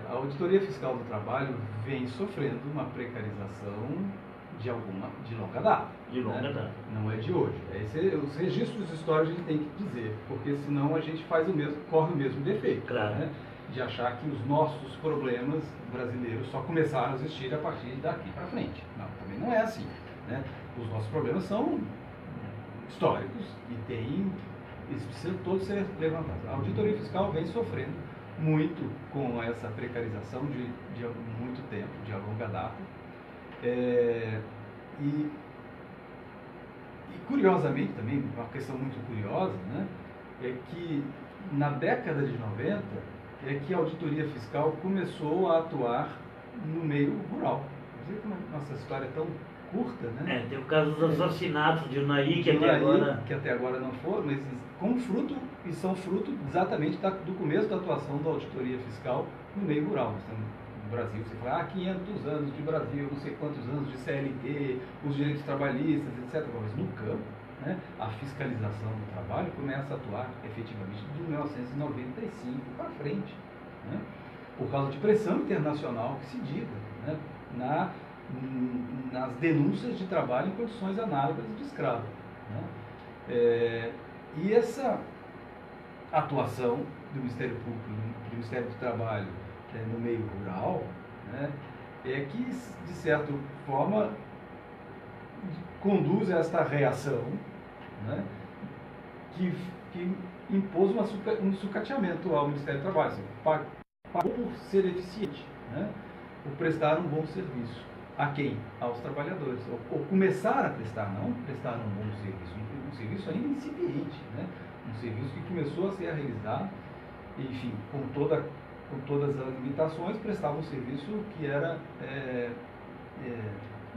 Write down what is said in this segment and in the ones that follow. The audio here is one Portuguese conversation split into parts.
A Auditoria Fiscal do Trabalho vem sofrendo uma precarização de longa data. De longa data. Não é de hoje. Os registros históricos a gente tem que dizer, porque senão a gente corre o mesmo defeito. Claro. Né? De achar que os nossos problemas brasileiros só começaram a existir a partir daqui para frente. Não, também não é assim. Né? Os nossos problemas são históricos e eles precisam todos ser levantados. A Auditoria Fiscal vem sofrendo muito com essa precarização de muito tempo, de longa data. E curiosamente também, uma questão muito curiosa, né, é que na década de 90 é que a auditoria fiscal começou a atuar no meio rural. Quer dizer, como a nossa história é tão curta, né? Tem o caso dos assassinatos de Unai, que até agora não foram, mas são fruto exatamente do começo da atuação da auditoria fiscal no meio rural. No Brasil, você fala, 500 anos de Brasil, não sei quantos anos de CLT, os direitos trabalhistas, etc. Mas no campo, né, a fiscalização do trabalho começa a atuar efetivamente de 1995 para frente, né, por causa de pressão internacional que se diga, né, nas denúncias de trabalho em condições análogas de escravo. Né. E essa atuação do Ministério Público, do Ministério do Trabalho no meio rural, né, é que, de certa forma, conduz a esta reação, né, que impôs um sucateamento ao Ministério do Trabalho. Assim, pagou por ser eficiente, né, por prestar um bom serviço. A quem? Aos trabalhadores. Ou começar a prestar, não prestar um bom serviço, um serviço ainda incipiente, né, um serviço que começou a ser realizado, enfim, com todas as limitações, prestava um serviço que era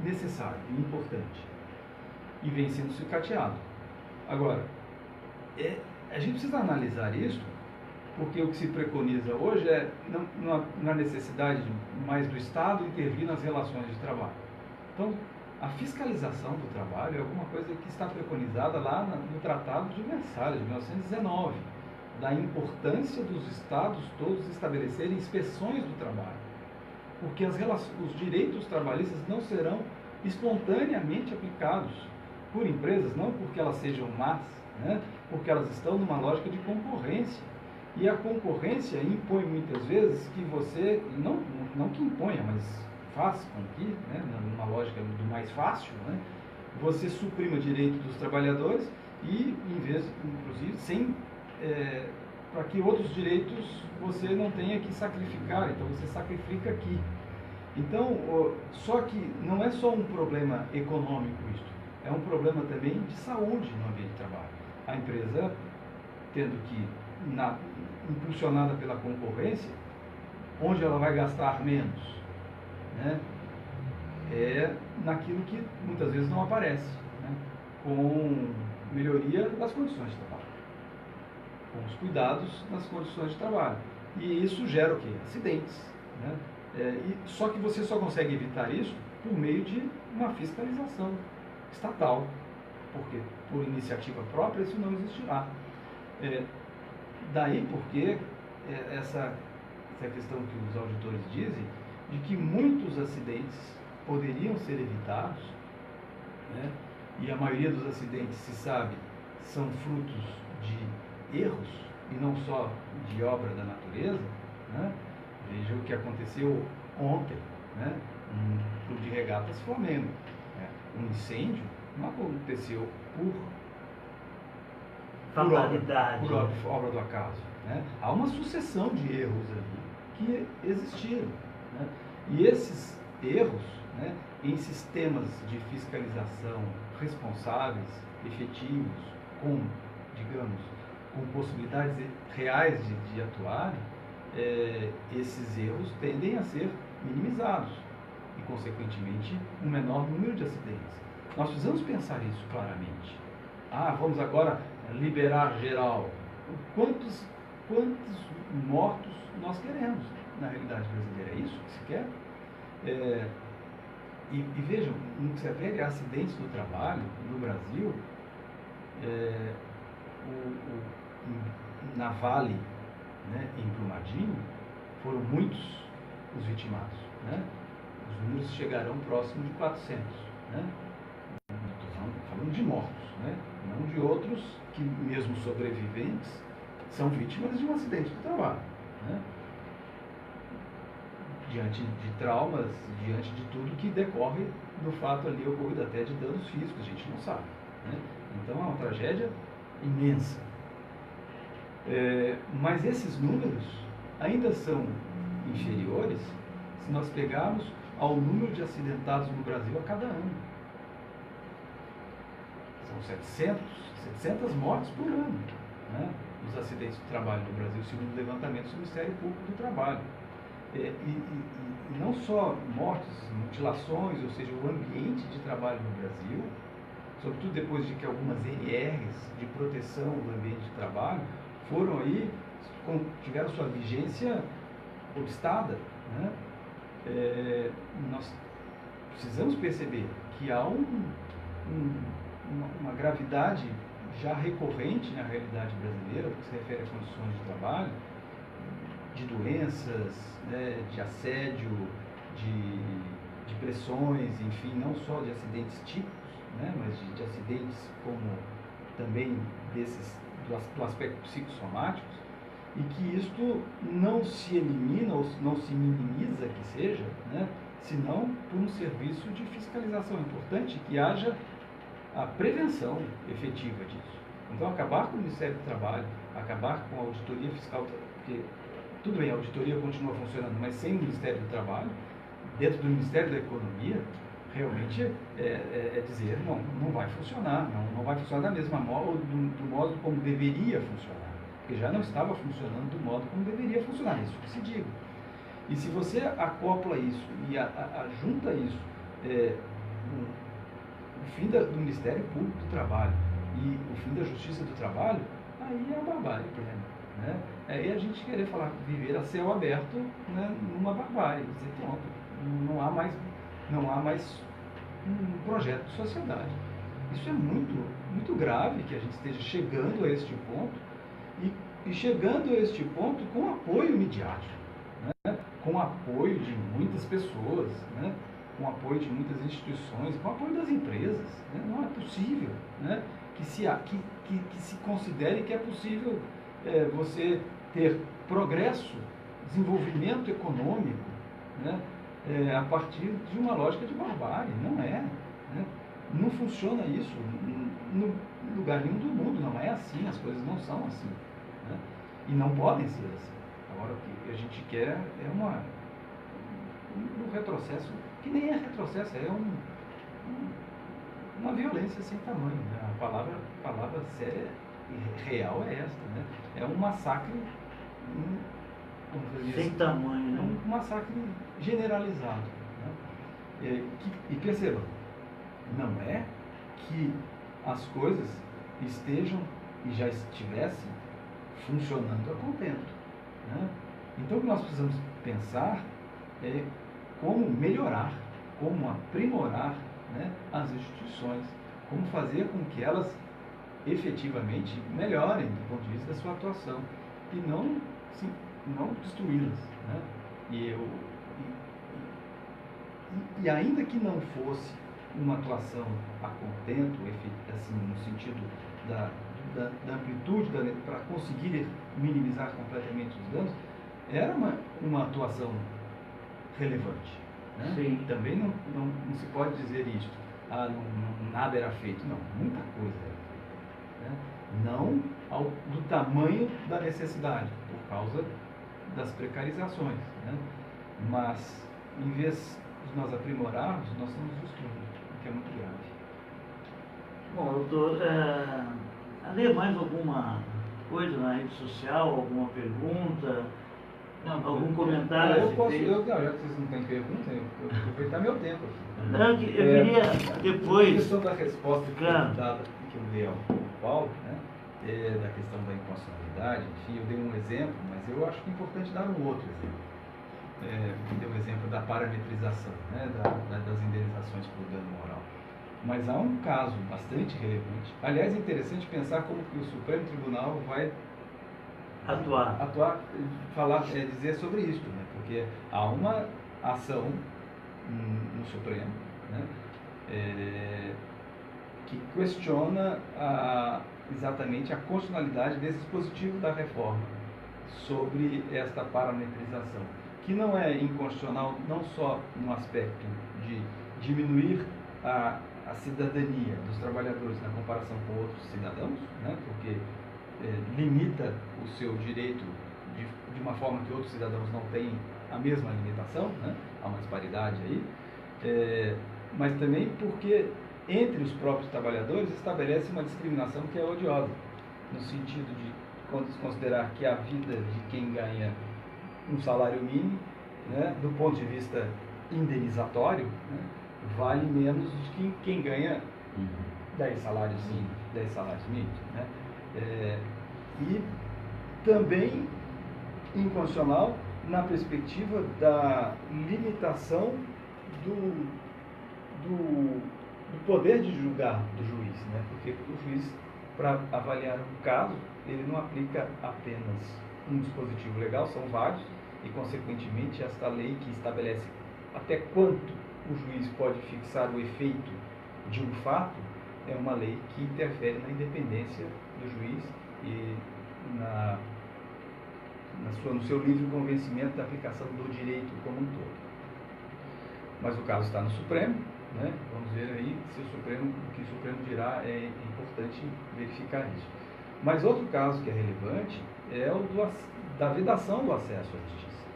necessário e importante. E vem sendo sucateado. Agora, a gente precisa analisar isso, porque o que se preconiza hoje é na necessidade mais do Estado intervir nas relações de trabalho. Então, a fiscalização do trabalho é alguma coisa que está preconizada lá no Tratado de Versalhes, de 1919, da importância dos Estados todos estabelecerem inspeções do trabalho, porque os direitos trabalhistas não serão espontaneamente aplicados por empresas, não porque elas sejam más, né, porque elas estão numa lógica de concorrência. E a concorrência impõe muitas vezes que você, não que imponha, mas faz com que, né, numa lógica do mais fácil, né, você suprima direito dos trabalhadores e, em vez, inclusive, para que outros direitos você não tenha que sacrificar, então você sacrifica aqui. Então, só que não é só um problema econômico isto, é um problema também de saúde no ambiente de trabalho. A empresa tendo que, impulsionada pela concorrência, onde ela vai gastar menos, né, é naquilo que muitas vezes não aparece, né, com melhoria das condições de trabalho, com os cuidados nas condições de trabalho. E isso gera o quê? Acidentes. Né? Só que você só consegue evitar isso por meio de uma fiscalização estatal, porque por iniciativa própria isso não existirá. Daí porque essa questão que os auditores dizem, de que muitos acidentes poderiam ser evitados, né? E a maioria dos acidentes, se sabe, são frutos de erros e não só de obra da natureza. Né? Veja o que aconteceu ontem, né? Um clube de regatas Flamengo. Né? Um incêndio não aconteceu por obra do acaso. Né? Há uma sucessão de erros ali que existiram. Né? E esses erros, né, em sistemas de fiscalização responsáveis, efetivos, digamos, com possibilidades reais de atuar, esses erros tendem a ser minimizados e, consequentemente, um menor número de acidentes. Nós precisamos pensar isso claramente. Vamos agora liberar geral. Quantos mortos nós queremos na realidade brasileira? É isso que se quer? E vejam, no que se refere a acidentes do trabalho no Brasil, na Vale, né, em Brumadinho, foram muitos os vitimados, né? Os números chegarão próximo de 400, né? Estou falando de mortos, né? Não de outros que, mesmo sobreviventes, são vítimas de um acidente de trabalho, né? Diante de traumas, diante de tudo que decorre do fato ali ocorrido, até de danos físicos, a gente não sabe, né? Então é uma tragédia imensa. Mas esses números ainda são inferiores se nós pegarmos ao número de acidentados no Brasil a cada ano. São 700 mortes por ano, né, nos acidentes de trabalho no Brasil, segundo o levantamento do Ministério Público do Trabalho. E não só mortes, mutilações, ou seja, o ambiente de trabalho no Brasil, sobretudo depois de que algumas NRs de proteção do ambiente de trabalho foram aí, tiveram sua vigência obstada, né? Nós precisamos perceber que há uma gravidade já recorrente na realidade brasileira, que se refere a condições de trabalho, de doenças, né, de assédio, de pressões, enfim, não só de acidentes típicos, né, mas de acidentes como também do aspecto psicossomáticos, e que isto não se elimina ou não se minimiza que seja, né, senão por um serviço de fiscalização. É importante que haja a prevenção efetiva disso. Então, acabar com o Ministério do Trabalho, acabar com a auditoria fiscal, porque, tudo bem, a auditoria continua funcionando, mas sem o Ministério do Trabalho, dentro do Ministério da Economia, realmente é dizer, não vai funcionar, não vai funcionar da mesma modo, do modo como deveria funcionar, porque já não estava funcionando do modo como deveria funcionar, isso que se diga. E se você acopla isso e junta isso, o fim do Ministério Público do Trabalho e o fim da Justiça do Trabalho, aí é a barbárie plena, né? Aí a gente querer falar, viver a céu aberto, né, numa barbárie, dizer, pronto, não há mais um projeto de sociedade. Isso é muito, muito grave que a gente esteja chegando a este ponto e chegando a este ponto com apoio midiático, né? Com apoio de muitas pessoas, né? Com apoio de muitas instituições, com apoio das empresas, né? Não é possível, né, que se considere que é possível você ter progresso, desenvolvimento econômico, né, a partir de uma lógica de barbárie. Não é, né? Não funciona isso no lugar nenhum do mundo, não é assim, as coisas não são assim, né? E não podem ser assim. Agora, o que a gente quer é um retrocesso, que nem é retrocesso, é uma violência sem tamanho, né? A palavra séria e real é esta, né? É um massacre sem tamanho, né? Um massacre generalizado, né? E perceba, não é que as coisas estejam e já estivessem funcionando a contento, né? Então, o que nós precisamos pensar é como melhorar, como aprimorar, né, as instituições, como fazer com que elas efetivamente melhorem do ponto de vista da sua atuação e não destruí-las, né? E ainda que não fosse uma atuação a contento, assim, no sentido da amplitude, para conseguir minimizar completamente os danos, era uma atuação relevante, né? Sim. Também não se pode dizer isto, nada era feito. Não, muita coisa era feita, né? Não do tamanho da necessidade, por causa das precarizações, né? Mas, em vez de nós aprimorarmos, nós estamos destruindo, o que é muito grave. Bom, doutor, além mais alguma coisa na rede social, alguma pergunta? Não, algum comentário? Já que vocês não têm pergunta, eu vou aproveitar meu tempo aqui. Não, eu queria depois. A questão da resposta que Claro. foi dada, que eu dei ao Paulo, né, da questão da inconstitucionalidade, enfim, eu dei um exemplo, mas eu acho que é importante dar um outro exemplo. Deu o exemplo da parametrização, né, das indenizações por dano moral. Mas há um caso bastante relevante. Aliás, é interessante pensar como que o Supremo Tribunal vai atuar. Falar, dizer sobre isso, né? Porque há uma ação no Supremo, né? Que questiona exatamente a constitucionalidade desse dispositivo da reforma sobre esta parametrização, que não é inconstitucional não só no aspecto de diminuir a cidadania dos trabalhadores na comparação com outros cidadãos, né? Porque limita o seu direito de uma forma que outros cidadãos não têm a mesma limitação, né? Há uma disparidade aí, mas também porque entre os próprios trabalhadores estabelece uma discriminação que é odiosa, no sentido de considerar que a vida de quem ganha um salário mínimo, né, do ponto de vista indenizatório, né, vale menos do que quem ganha 10 salários mínimos. Né? E também inconstitucional na perspectiva da limitação do poder de julgar do juiz, né? Porque o juiz, para avaliar um caso, ele não aplica apenas um dispositivo legal, são vários, e consequentemente esta lei que estabelece até quanto o juiz pode fixar o efeito de um fato, é uma lei que interfere na independência do juiz e no seu livre convencimento da aplicação do direito como um todo. Mas o caso está no Supremo, né? Vamos ver aí se o que o Supremo dirá. É importante verificar isso. Mas outro caso que é relevante é o da vedação do acesso à justiça,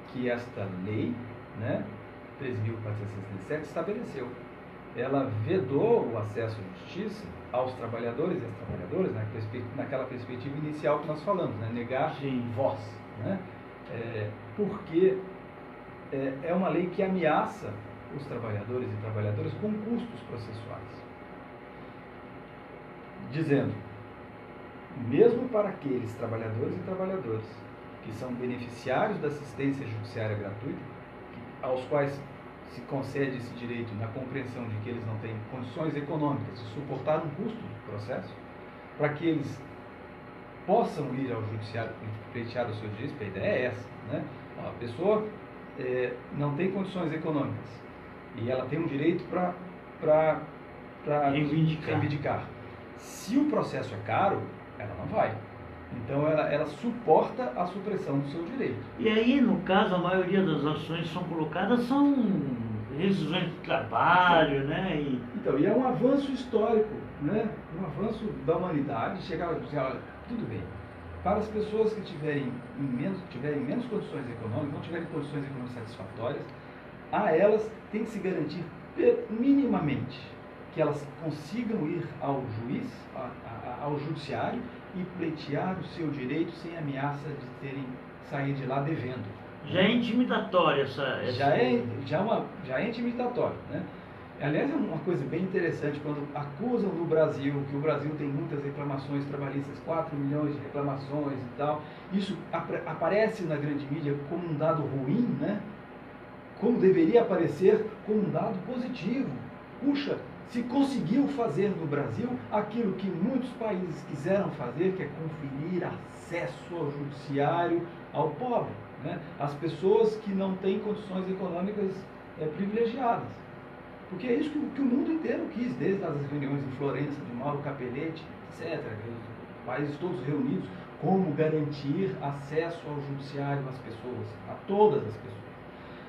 que esta lei, né, 13.467, estabeleceu. Ela vedou o acesso à justiça aos trabalhadores e às trabalhadoras, naquela perspectiva inicial que nós falamos, né? Negar voz, né? Porque é uma lei que ameaça os trabalhadores e trabalhadoras com custos processuais, dizendo, mesmo para aqueles trabalhadores e trabalhadoras que são beneficiários da assistência judiciária gratuita, aos quais se concede esse direito na compreensão de que eles não têm condições econômicas de suportar um custo do processo, para que eles possam ir ao judiciário e pleitear os seus direitos, a ideia é essa, né? A pessoa não tem condições econômicas e ela tem um direito para reivindicar. Se o processo é caro, ela não vai. Então ela suporta a supressão do seu direito. E aí, no caso, a maioria das ações são colocadas são rescisões de trabalho, né? Então, e é um avanço histórico, né? Um avanço da humanidade, chegar a dizer, olha, tudo bem, para as pessoas que tiverem menos condições econômicas, não tiverem condições econômicas satisfatórias, a elas tem que se garantir minimamente que elas consigam ir ao juiz, ao judiciário e pleitear o seu direito sem ameaça de sair de lá devendo. Já é intimidatória essa... Já é intimidatório, né? Aliás, é uma coisa bem interessante quando acusam no Brasil que o Brasil tem muitas reclamações trabalhistas, 4 milhões de reclamações e tal. Isso aparece na grande mídia como um dado ruim, né? Como deveria aparecer como um dado positivo. Puxa, se conseguiu fazer no Brasil aquilo que muitos países quiseram fazer, que é conferir acesso ao judiciário ao pobre, né? As pessoas que não têm condições econômicas privilegiadas. Porque é isso que o mundo inteiro quis, desde as reuniões em Florença, de Mauro Capelletti, etc., os países todos reunidos, como garantir acesso ao judiciário às pessoas, a todas as pessoas.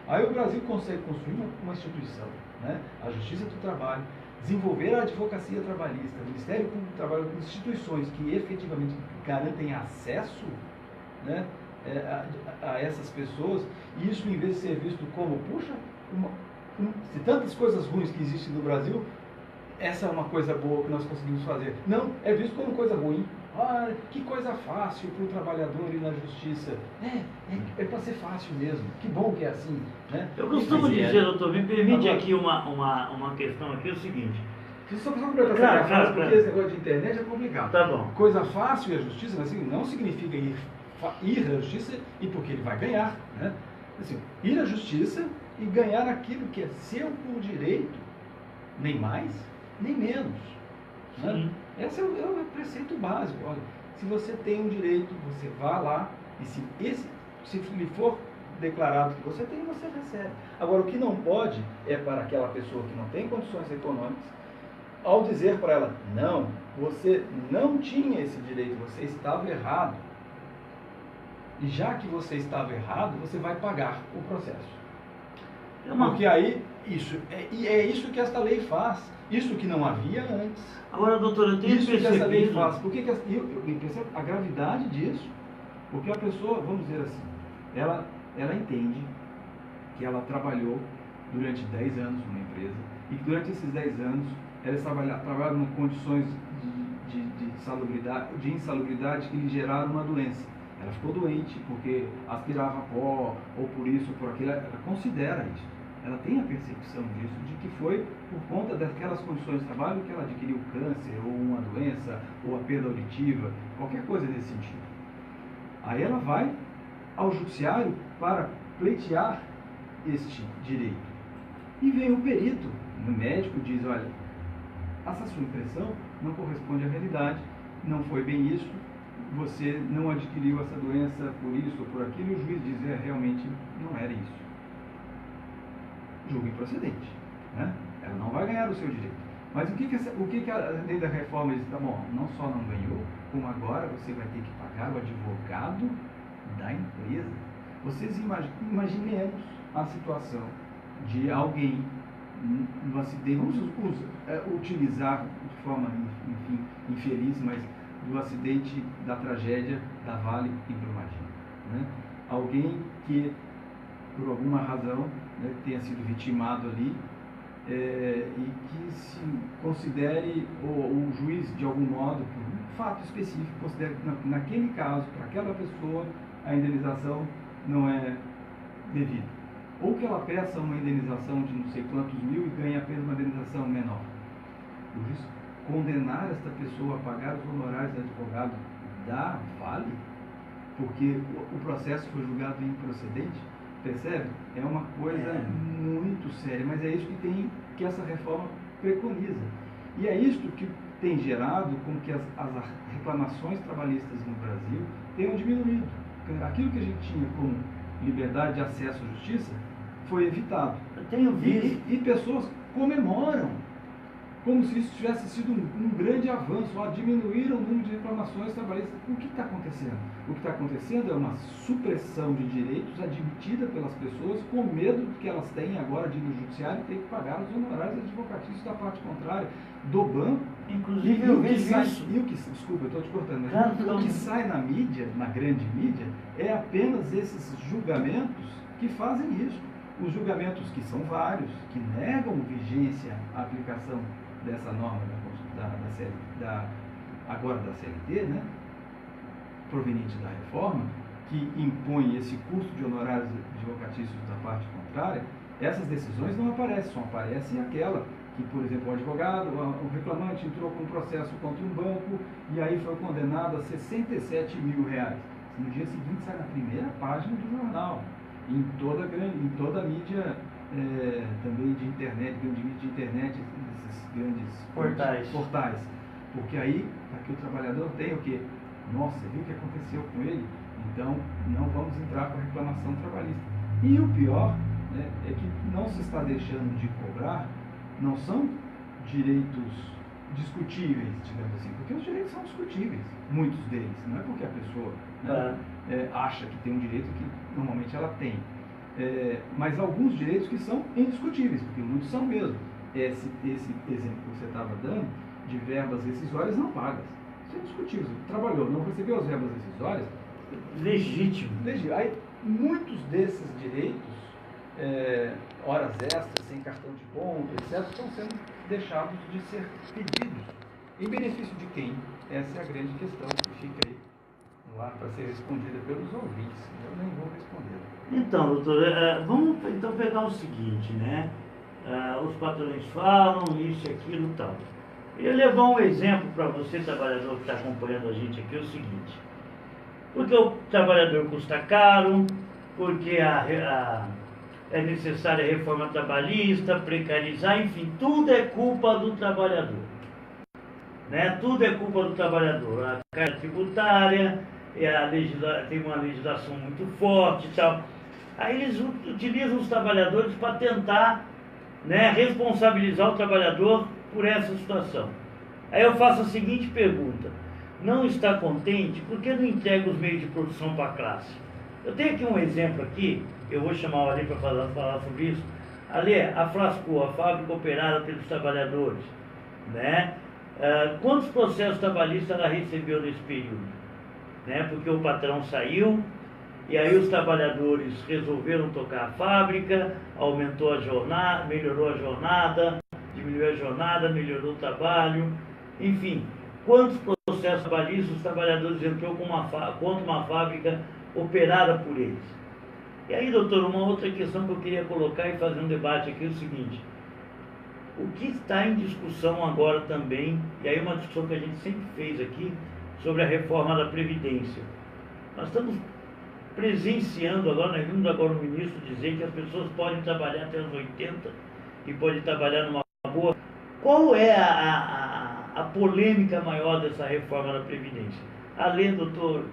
Aí o Brasil consegue construir uma instituição, né? A Justiça do Trabalho, desenvolver a advocacia trabalhista, o Ministério Público do Trabalho, instituições que efetivamente garantem acesso, né, a essas pessoas, e isso em vez de ser visto como, puxa, se tantas coisas ruins que existem no Brasil, essa é uma coisa boa que nós conseguimos fazer. Não, é visto como coisa ruim. Ah, que coisa fácil para o trabalhador ir na justiça. É para ser fácil mesmo. Que bom que é assim, né? Eu costumo dizer, doutor, me permite aqui uma questão aqui, é o seguinte. Só para completar essa frase, porque esse negócio de internet é complicado. Tá bom. Coisa fácil é a justiça, mas assim, não significa ir à justiça e porque ele vai ganhar, né? Assim, ir à justiça e ganhar aquilo que é seu por direito, nem mais, nem menos. Né? Esse é o preceito básico. Olha, Se você tem um direito, você vá lá e se lhe for declarado que você tem, você recebe. Agora, o que não pode é para aquela pessoa que não tem condições econômicas, ao dizer para ela, não, você não tinha esse direito, você estava errado. E já que você estava errado, você vai pagar o processo. Porque aí, é isso que esta lei faz. Isso que não havia antes. Agora, doutora, eu tenho isso percebido... que essa lei faz. Por que eu percebo a gravidade disso? Porque a pessoa, vamos dizer assim, ela entende que ela trabalhou durante 10 anos numa empresa e que durante esses 10 anos ela trabalhava em condições de insalubridade que lhe geraram uma doença. Ela ficou doente porque aspirava pó, ou por isso, ou por aquilo. Ela considera isso. Ela tem a percepção disso, de que foi por conta daquelas condições de trabalho que ela adquiriu câncer, ou uma doença, ou a perda auditiva, qualquer coisa nesse sentido. Aí ela vai ao judiciário para pleitear este direito. E vem o perito, o médico, diz, olha, essa sua impressão não corresponde à realidade, não foi bem isso, você não adquiriu essa doença por isso ou por aquilo, e o juiz diz, realmente não era isso. Julgo improcedente, né? Ela não vai ganhar o seu direito. Mas o que a lei da reforma diz? Tá bom, não só não ganhou, como agora você vai ter que pagar o advogado da empresa. Vocês imaginemos a situação de alguém no acidente, vamos utilizar de forma, enfim, infeliz, mas do acidente da tragédia da Vale em Brumadinho, né? Alguém que por alguma razão, né, tenha sido vitimado ali, e que se considere, ou o juiz de algum modo, por um fato específico, considere que naquele caso, para aquela pessoa, a indenização não é devida. Ou que ela peça uma indenização de não sei quantos mil e ganhe apenas uma indenização menor. O juiz condenar esta pessoa a pagar os honorários de advogado da Vale, porque o processo foi julgado improcedente. Percebe? É uma coisa muito séria, mas é isso que essa reforma preconiza. E é isto que tem gerado com que as reclamações trabalhistas no Brasil tenham diminuído. Aquilo que a gente tinha como liberdade de acesso à justiça foi evitado. Eu tenho visto. E pessoas comemoram como se isso tivesse sido um grande avanço, diminuíram o número de reclamações trabalhistas. O que está acontecendo? O que está acontecendo é uma supressão de direitos admitida pelas pessoas com medo que elas têm agora de ir no judiciário e ter que pagar os honorários advocatícios da parte contrária do banco. Inclusive, eu vejo isso. Desculpa, eu estou te cortando, mas claro, o que sai na mídia, na grande mídia, é apenas esses julgamentos que fazem isso. Os julgamentos, que são vários, que negam vigência à aplicação dessa norma agora da CLT, né, proveniente da reforma, que impõe esse custo de honorários advocatícios da parte contrária, essas decisões não aparecem, só aparece aquela que, por exemplo, o advogado, o reclamante entrou com um processo contra um banco e aí foi condenado a 67 mil reais. No dia seguinte sai na primeira página do jornal, em toda a mídia também de internet, grande mídia de internet, esses grandes portais. Porque aí, aqui o trabalhador tem o quê? Nossa, viu o que aconteceu com ele? Então, não vamos entrar com a reclamação trabalhista. E o pior, né, é que não se está deixando de cobrar, não são direitos discutíveis, digamos assim, porque os direitos são discutíveis, muitos deles. Não é porque a pessoa, né, acha que tem um direito que normalmente ela tem. Mas alguns direitos que são indiscutíveis, porque muitos são mesmo. Esse exemplo que você estava dando, de verbas rescisórias não pagas. Isso é indiscutível. Trabalhou, não recebeu as verbas rescisórias? Legítimo. Aí, muitos desses direitos, horas extras, sem cartão de ponto, etc., estão sendo deixados de ser pedidos. Em benefício de quem? Essa é a grande questão que fica aí no ar para ser respondida pelos ouvintes. Eu nem vou responder. Então, doutor, vamos então pegar o seguinte, né? Os patrões falam isso, aquilo e tal. Eu ia levar um exemplo para você, trabalhador que está acompanhando a gente aqui, é o seguinte. Porque o trabalhador custa caro, porque é necessária a reforma trabalhista, precarizar, enfim, tudo é culpa do trabalhador. né? Tudo é culpa do trabalhador. A carga tributária, tem uma legislação muito forte e tal. Aí eles utilizam os trabalhadores para tentar, né, responsabilizar o trabalhador por essa situação. Aí eu faço a seguinte pergunta: não está contente? Por que não entrega os meios de produção para a classe? Eu tenho aqui um exemplo aqui, eu vou chamar o Ali para falar sobre isso. Ali, a Flasco, a fábrica operada pelos trabalhadores, né? Quantos processos trabalhistas ela recebeu nesse período? Né? Porque o patrão saiu, e aí os trabalhadores resolveram tocar a fábrica, aumentou a jornada, melhorou a jornada, diminuiu a jornada, melhorou o trabalho, enfim. Quantos processos trabalhistas os trabalhadores entrou contra uma fábrica operada por eles? E aí, doutor, uma outra questão que eu queria colocar e fazer um debate aqui é o seguinte: o que está em discussão agora também, e aí uma discussão que a gente sempre fez aqui, sobre a reforma da Previdência. Nós estamos presenciando agora, nós vimos agora o ministro dizer que as pessoas podem trabalhar até os 80 e podem trabalhar numa boa. Qual é a polêmica maior dessa reforma da Previdência? Além, doutor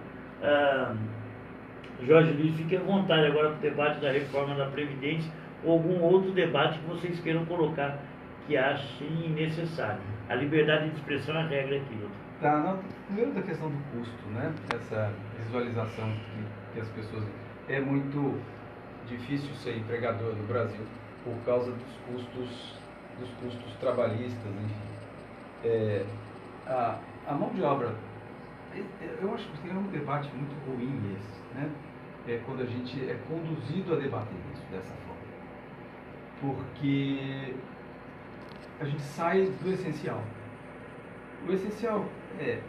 Jorge Luiz, fique à vontade agora para o debate da reforma da Previdência ou algum outro debate que vocês queiram colocar que achem necessário. A liberdade de expressão é a regra aqui, doutor. Tá, não, primeiro da questão do custo, né? Essa visualização que as pessoas... É muito difícil ser empregador no Brasil por causa dos custos trabalhistas, enfim. A mão de obra... Eu acho que tem um debate muito ruim esse, né? Quando a gente é conduzido a debater isso dessa forma. Porque a gente sai do essencial. O essencial é,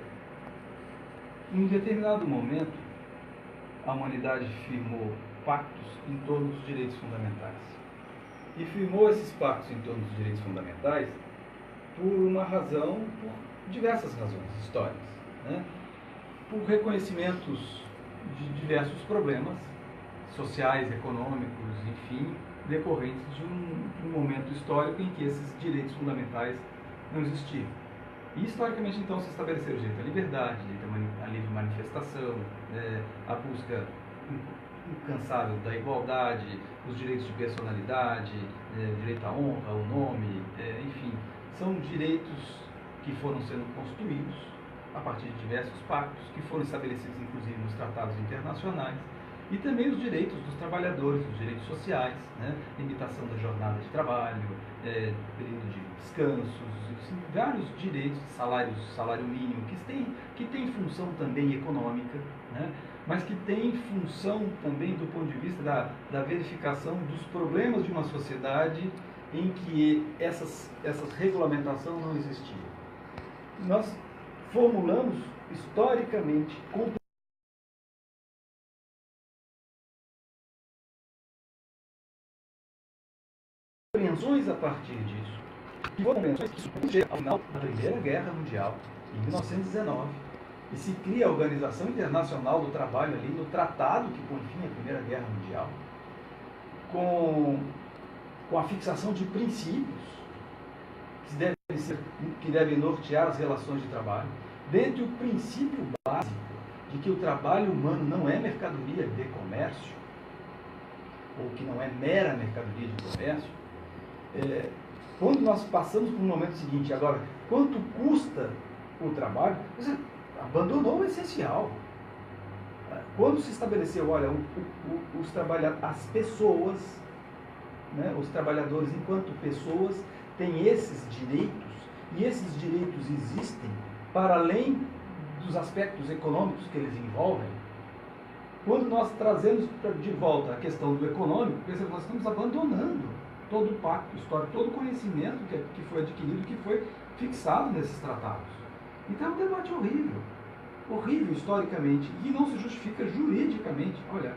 em um determinado momento, a humanidade firmou pactos em torno dos direitos fundamentais. E firmou esses pactos em torno dos direitos fundamentais por uma razão, por diversas razões históricas, né? Por reconhecimentos de diversos problemas sociais, econômicos, enfim, decorrentes de um momento histórico em que esses direitos fundamentais não existiam. E historicamente, então, se estabeleceu o direito à liberdade, à livre manifestação, a busca incansável da igualdade, os direitos de personalidade, direito à honra, ao nome, enfim, são direitos que foram sendo construídos a partir de diversos pactos, que foram estabelecidos, inclusive, nos tratados internacionais, e também os direitos dos trabalhadores, os direitos sociais, né? Limitação da jornada de trabalho, período de descansos, assim, vários direitos, salário mínimo, que tem função também econômica, né? Mas que tem função também do ponto de vista da verificação dos problemas de uma sociedade em que essas regulamentações não existiam. Nós formulamos historicamente compreensões a partir disso. E foram compreensões que surgiram ao final da Primeira Guerra Mundial, em 1919, e se cria a Organização Internacional do Trabalho ali no tratado que põe fim à Primeira Guerra Mundial, com a fixação de princípios que devem nortear as relações de trabalho, dentre o princípio básico de que o trabalho humano não é mercadoria de comércio, ou que não é mera mercadoria de comércio. Quando nós passamos para o momento seguinte, agora, quanto custa o trabalho, você abandonou o essencial. Quando se estabeleceu, olha, as pessoas, né, os trabalhadores enquanto pessoas têm esses direitos, e esses direitos existem para além dos aspectos econômicos que eles envolvem. Quando nós trazemos de volta a questão do econômico, nós estamos abandonando todo o pacto histórico, todo o conhecimento que foi adquirido, que foi fixado nesses tratados. Então é um debate horrível, horrível historicamente, e não se justifica juridicamente. Olha,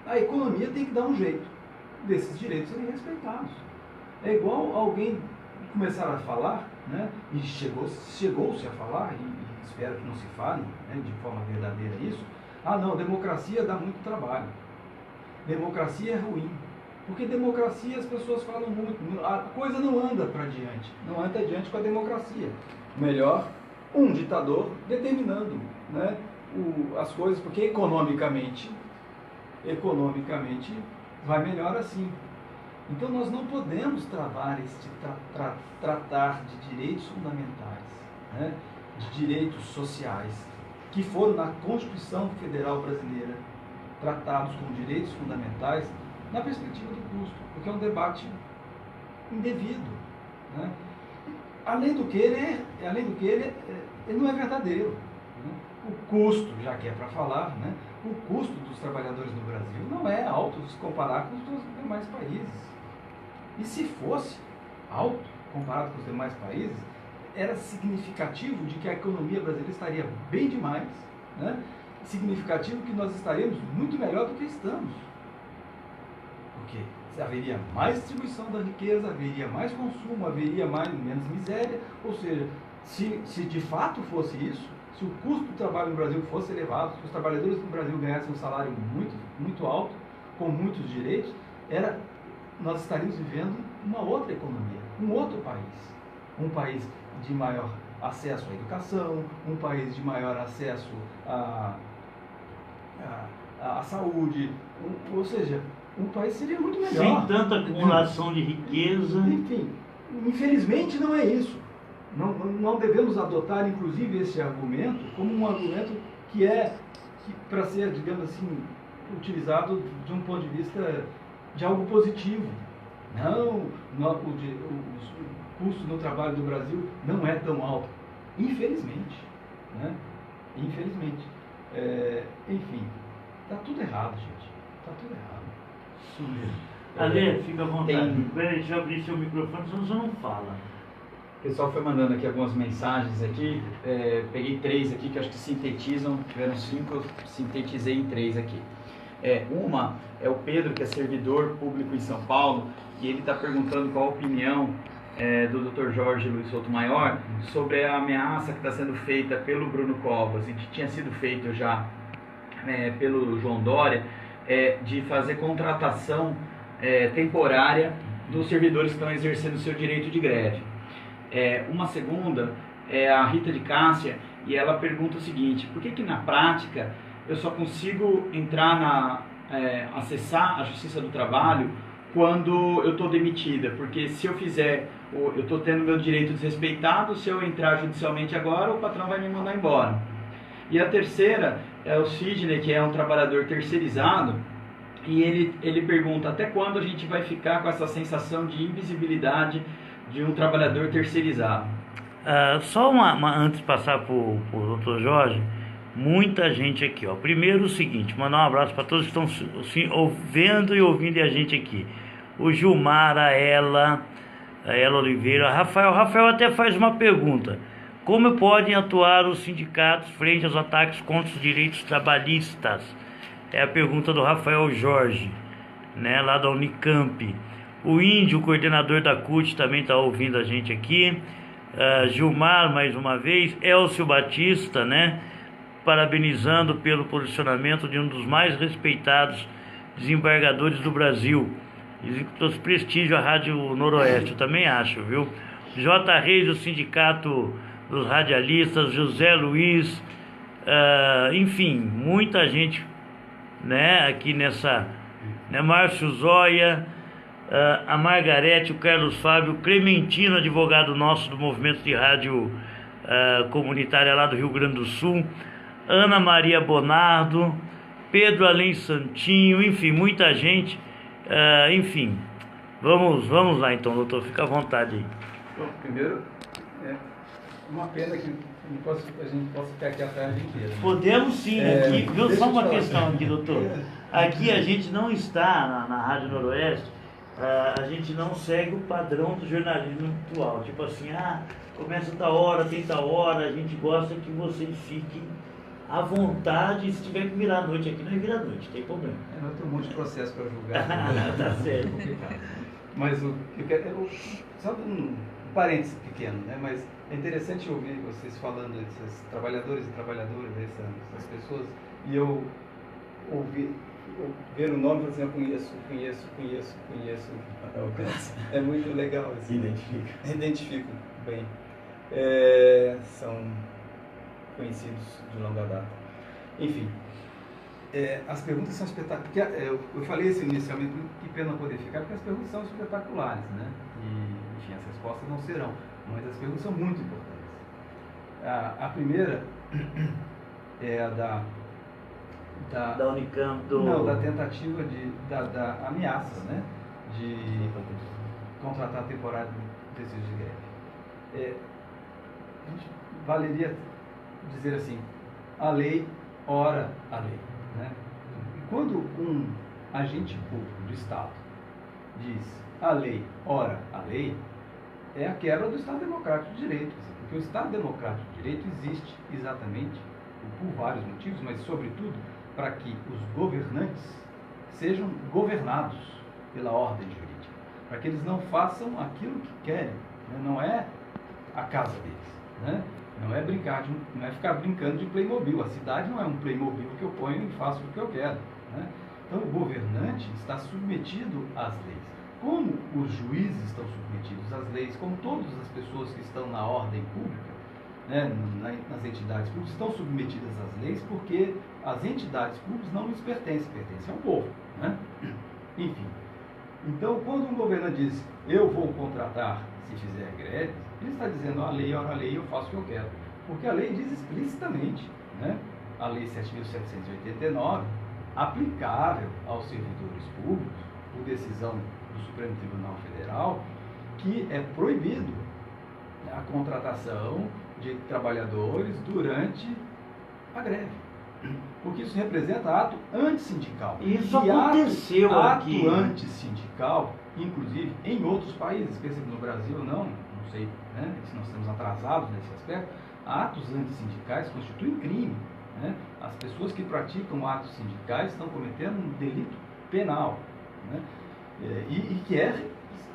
a economia tem que dar um jeito desses direitos serem respeitados. É igual alguém começar a falar, né, e chegou-se a falar, e espero que não se fale, né, de forma verdadeira isso, não, democracia dá muito trabalho, democracia é ruim. Porque democracia as pessoas falam muito, a coisa não anda para diante, não anda adiante com a democracia. Melhor, um ditador determinando, né, as coisas, porque economicamente vai melhor assim. Então nós não podemos tratar de direitos fundamentais, né, de direitos sociais, que foram na Constituição Federal Brasileira tratados como direitos fundamentais, na perspectiva do custo, porque é um debate indevido, né? Além do que ele não é verdadeiro, né? O custo, já que é para falar, né? O custo dos trabalhadores no Brasil não é alto se comparar com os dos demais países. E se fosse alto comparado com os demais países, era significativo de que a economia brasileira estaria bem demais, né? Significativo que nós estaríamos muito melhor do que estamos. Porque haveria mais distribuição da riqueza, haveria mais consumo, haveria menos miséria. Ou seja, se de fato fosse isso, se o custo do trabalho no Brasil fosse elevado, se os trabalhadores no Brasil ganhassem um salário muito, muito alto, com muitos direitos, nós estaríamos vivendo uma outra economia, um outro país. Um país de maior acesso à educação, um país de maior acesso à saúde, ou seja, um país seria muito melhor. Sem tanta acumulação de riqueza. Enfim, infelizmente não é isso. Não devemos adotar, inclusive, esse argumento como um argumento que para ser, digamos assim, utilizado de um ponto de vista de algo positivo. O custo no trabalho do Brasil não é tão alto. Infelizmente. Né? Infelizmente. Enfim, está tudo errado, gente. Está tudo errado. Isso mesmo. Ale, fica à vontade. Deixa eu abrir seu microfone, senão você não fala. O pessoal foi mandando aqui algumas mensagens aqui, peguei 3 aqui que acho que sintetizam, tiveram 5, eu sintetizei em 3 aqui. Uma é o Pedro, que é servidor público em São Paulo, e ele está perguntando qual a opinião do Dr. Jorge Luiz Sotomayor sobre a ameaça que está sendo feita pelo Bruno Covas, e que tinha sido feito já pelo João Dória, de fazer contratação temporária dos servidores que estão exercendo o seu direito de greve. Uma segunda é a Rita de Cássia, e ela pergunta o seguinte: por que na prática eu só consigo entrar acessar a Justiça do Trabalho quando eu estou demitida? Porque se eu fizer, eu estou tendo meu direito desrespeitado, se eu entrar judicialmente agora, o patrão vai me mandar embora. E a terceira é o Sidney, que é um trabalhador terceirizado, e ele pergunta até quando a gente vai ficar com essa sensação de invisibilidade de um trabalhador terceirizado. Só antes de passar para o Dr. Jorge, muita gente aqui, ó. Primeiro o seguinte, mandar um abraço para todos que estão vendo e ouvindo a gente aqui. O Gilmar, a Ela Oliveira, Rafael até faz uma pergunta: como podem atuar os sindicatos frente aos ataques contra os direitos trabalhistas? É a pergunta do Rafael Jorge, né, lá da Unicamp. O Índio, coordenador da CUT, também está ouvindo a gente aqui. Gilmar, mais uma vez. Elcio Batista, né, parabenizando pelo posicionamento de um dos mais respeitados desembargadores do Brasil. Dizem que trouxe prestígio à Rádio Noroeste, eu também acho, viu? J. Reis, do Sindicato dos Radialistas, José Luiz, enfim, muita gente, né, aqui nessa, né, Márcio Zóia, a Margarete, o Carlos Fábio, Clementino, advogado nosso do movimento de rádio comunitária lá do Rio Grande do Sul, Ana Maria Bonardo, Pedro Além Santinho, enfim, muita gente. Enfim, vamos lá então, doutor, fica à vontade aí. Bom, primeiro, uma pena que a gente possa ficar aqui a tarde inteira. Podemos sim, aqui, viu, só uma questão aqui, doutor. Aqui a gente não está na Rádio Noroeste, a gente não segue o padrão do jornalismo atual, tipo assim, começa tal hora, tem tal hora, a gente gosta que vocês fiquem à vontade, se tiver que virar a noite aqui, não é virar a noite, tem problema. Nós temos um monte de processo para julgar. Tá certo. Mas eu quero, só um parênteses pequeno, né? Mas é interessante ouvir vocês falando desses trabalhadores e trabalhadoras, essas pessoas, e eu ver o nome e falar assim, eu conheço. É muito legal. Assim. Identifico bem. São conhecidos de longa data. Enfim, as perguntas são espetaculares. Eu falei assim inicialmente, que pena poder ficar, porque as perguntas são espetaculares, né? E, enfim, as respostas não serão, mas as perguntas são muito importantes. A primeira é a da Unicamp, da tentativa da ameaça, né? De contratar temporário de tecidos de greve. A gente valeria dizer assim, a lei, ora a lei, né? E quando um agente público do Estado diz a lei, ora a lei, é a quebra do Estado Democrático de Direito, porque o Estado Democrático de Direito existe exatamente por vários motivos, mas sobretudo para que os governantes sejam governados pela ordem jurídica, para que eles não façam aquilo que querem, né? Não é a casa deles, né? Não é ficar brincando de Playmobil. A cidade não é um Playmobil que eu ponho e faço o que eu quero, né? Então o governante está submetido às leis. Como os juízes estão submetidos às leis, como todas as pessoas que estão na ordem pública, né, nas entidades públicas, estão submetidas às leis, porque as entidades públicas não lhes pertencem ao povo, né? Enfim, então quando um governante diz, eu vou contratar se fizer greve, ele está dizendo, a lei, ora a lei, eu faço o que eu quero, porque a lei diz explicitamente, né, a lei 7.789, aplicável aos servidores públicos, por decisão do Supremo Tribunal Federal, que é proibido a contratação de trabalhadores durante a greve, porque isso representa ato antissindical. Isso aconteceu aqui. Ato antissindical, inclusive em outros países, pensa que no Brasil não sei, né, se nós estamos atrasados nesse aspecto, atos antissindicais constituem crime, né? As pessoas que praticam atos sindicais estão cometendo um delito penal, né? E que é,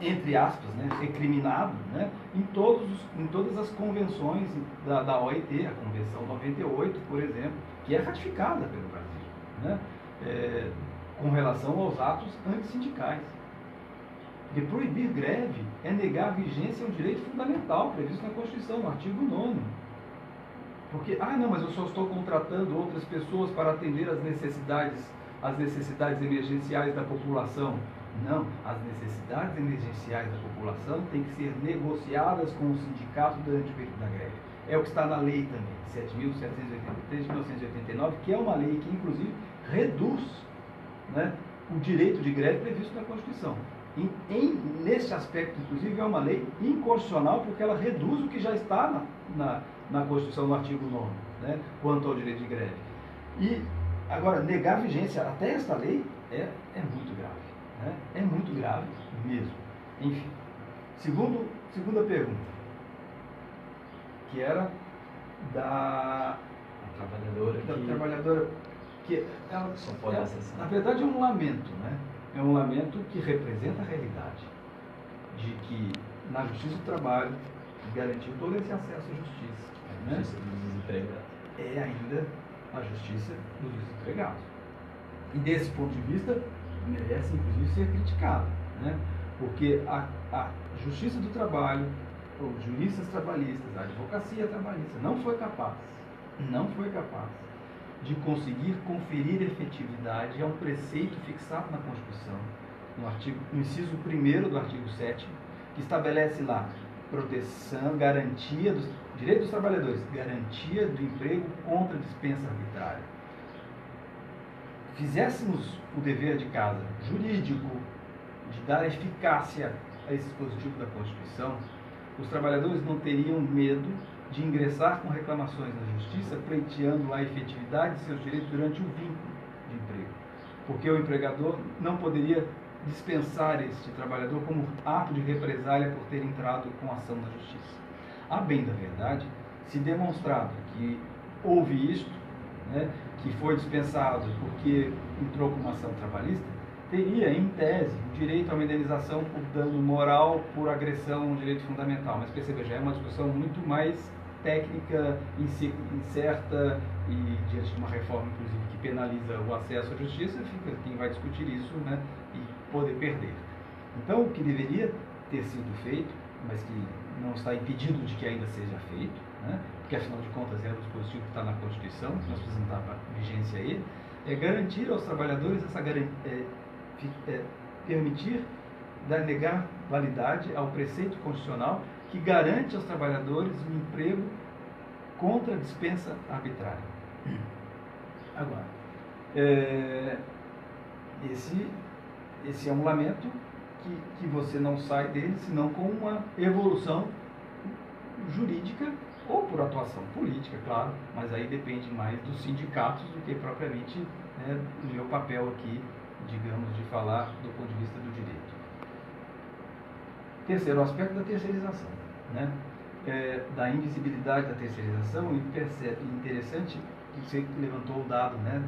entre aspas, né, recriminado, né, em todas as convenções da OIT, a Convenção 98, por exemplo, que é ratificada pelo Brasil, né, com relação aos atos antissindicais. Porque proibir greve é negar a vigência a um direito fundamental previsto na Constituição, no artigo 9º. Porque, não, mas eu só estou contratando outras pessoas para atender às necessidades emergenciais da população. Não, as necessidades emergenciais da população têm que ser negociadas com o sindicato durante o período da greve. É o que está na lei também, 7.783 de 1989, que é uma lei que, inclusive, reduz, né, o direito de greve previsto na Constituição. Nesse aspecto, inclusive, é uma lei inconstitucional, porque ela reduz o que já está na Constituição, no artigo 9º, né, quanto ao direito de greve. E, agora, negar a vigência até esta lei é muito grave. Né? É muito grave mesmo. Enfim, segunda pergunta, que era da trabalhadora que ela só pode acessar. Na verdade é um lamento, né? É um lamento que representa a realidade de que na Justiça do Trabalho garantiu todo esse acesso à justiça. A justiça dos desempregados. É ainda a justiça dos desempregados. E desse ponto de vista, merece inclusive ser criticado, né? Porque a Justiça do Trabalho, os juristas trabalhistas, a advocacia trabalhista não foi capaz de conseguir conferir efetividade a um preceito fixado na Constituição, no inciso 1º do artigo 7º, que estabelece lá proteção, garantia dos direitos dos trabalhadores, garantia do emprego contra dispensa arbitrária. Fizéssemos o dever de casa jurídico, de dar eficácia a esse dispositivo da Constituição, os trabalhadores não teriam medo de ingressar com reclamações na Justiça, pleiteando a efetividade de seus direitos durante o vínculo de emprego. Porque o empregador não poderia dispensar este trabalhador como ato de represália por ter entrado com ação na Justiça. A bem da verdade, se demonstrado que houve isto, né, que foi dispensado porque entrou com uma ação trabalhista, teria, em tese, o direito a uma indenização por dano moral, por agressão a um direito fundamental. Mas perceba, já é uma discussão muito mais técnica incerta e diante de uma reforma, inclusive, que penaliza o acesso à justiça, fica quem vai discutir isso, né, e poder perder. Então, o que deveria ter sido feito, mas que não está impedido de que ainda seja feito, né, porque afinal de contas é um dispositivo que está na Constituição, nós precisamos dar vigência a ele, é garantir aos trabalhadores permitir negar validade ao preceito constitucional que garante aos trabalhadores um emprego contra a dispensa arbitrária. Agora, esse é um lamento que você não sai dele senão com uma evolução jurídica ou por atuação política, claro, mas aí depende mais dos sindicatos do que propriamente, né, do meu papel aqui, digamos, de falar do ponto de vista do direito. Terceiro aspecto da terceirização, né? Da invisibilidade da terceirização, interessante que você levantou o dado, né,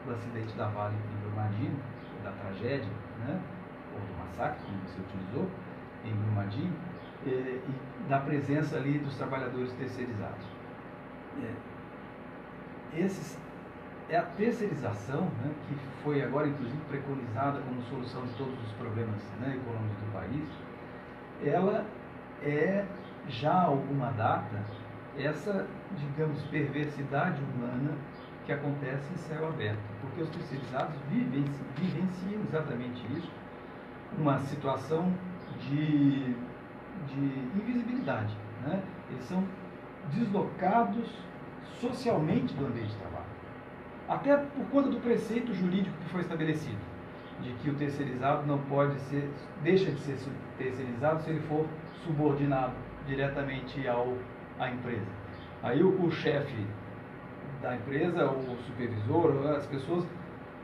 do acidente da Vale em Brumadinho, da tragédia, né, ou do massacre, como você utilizou, em Brumadinho, e da presença ali dos trabalhadores terceirizados. É a terceirização, né, que foi agora, inclusive, preconizada como solução de todos os problemas, né, econômicos do país. Ela é, já há alguma data, essa, digamos, perversidade humana que acontece em céu aberto, porque os terceirizados vivenciam exatamente isso, uma situação de invisibilidade, né? Eles são deslocados socialmente do ambiente de trabalho, até por conta do preceito jurídico que foi estabelecido, de que o terceirizado não pode ser, deixa de ser terceirizado se ele for subordinado diretamente à empresa. Aí o chefe da empresa, o supervisor, as pessoas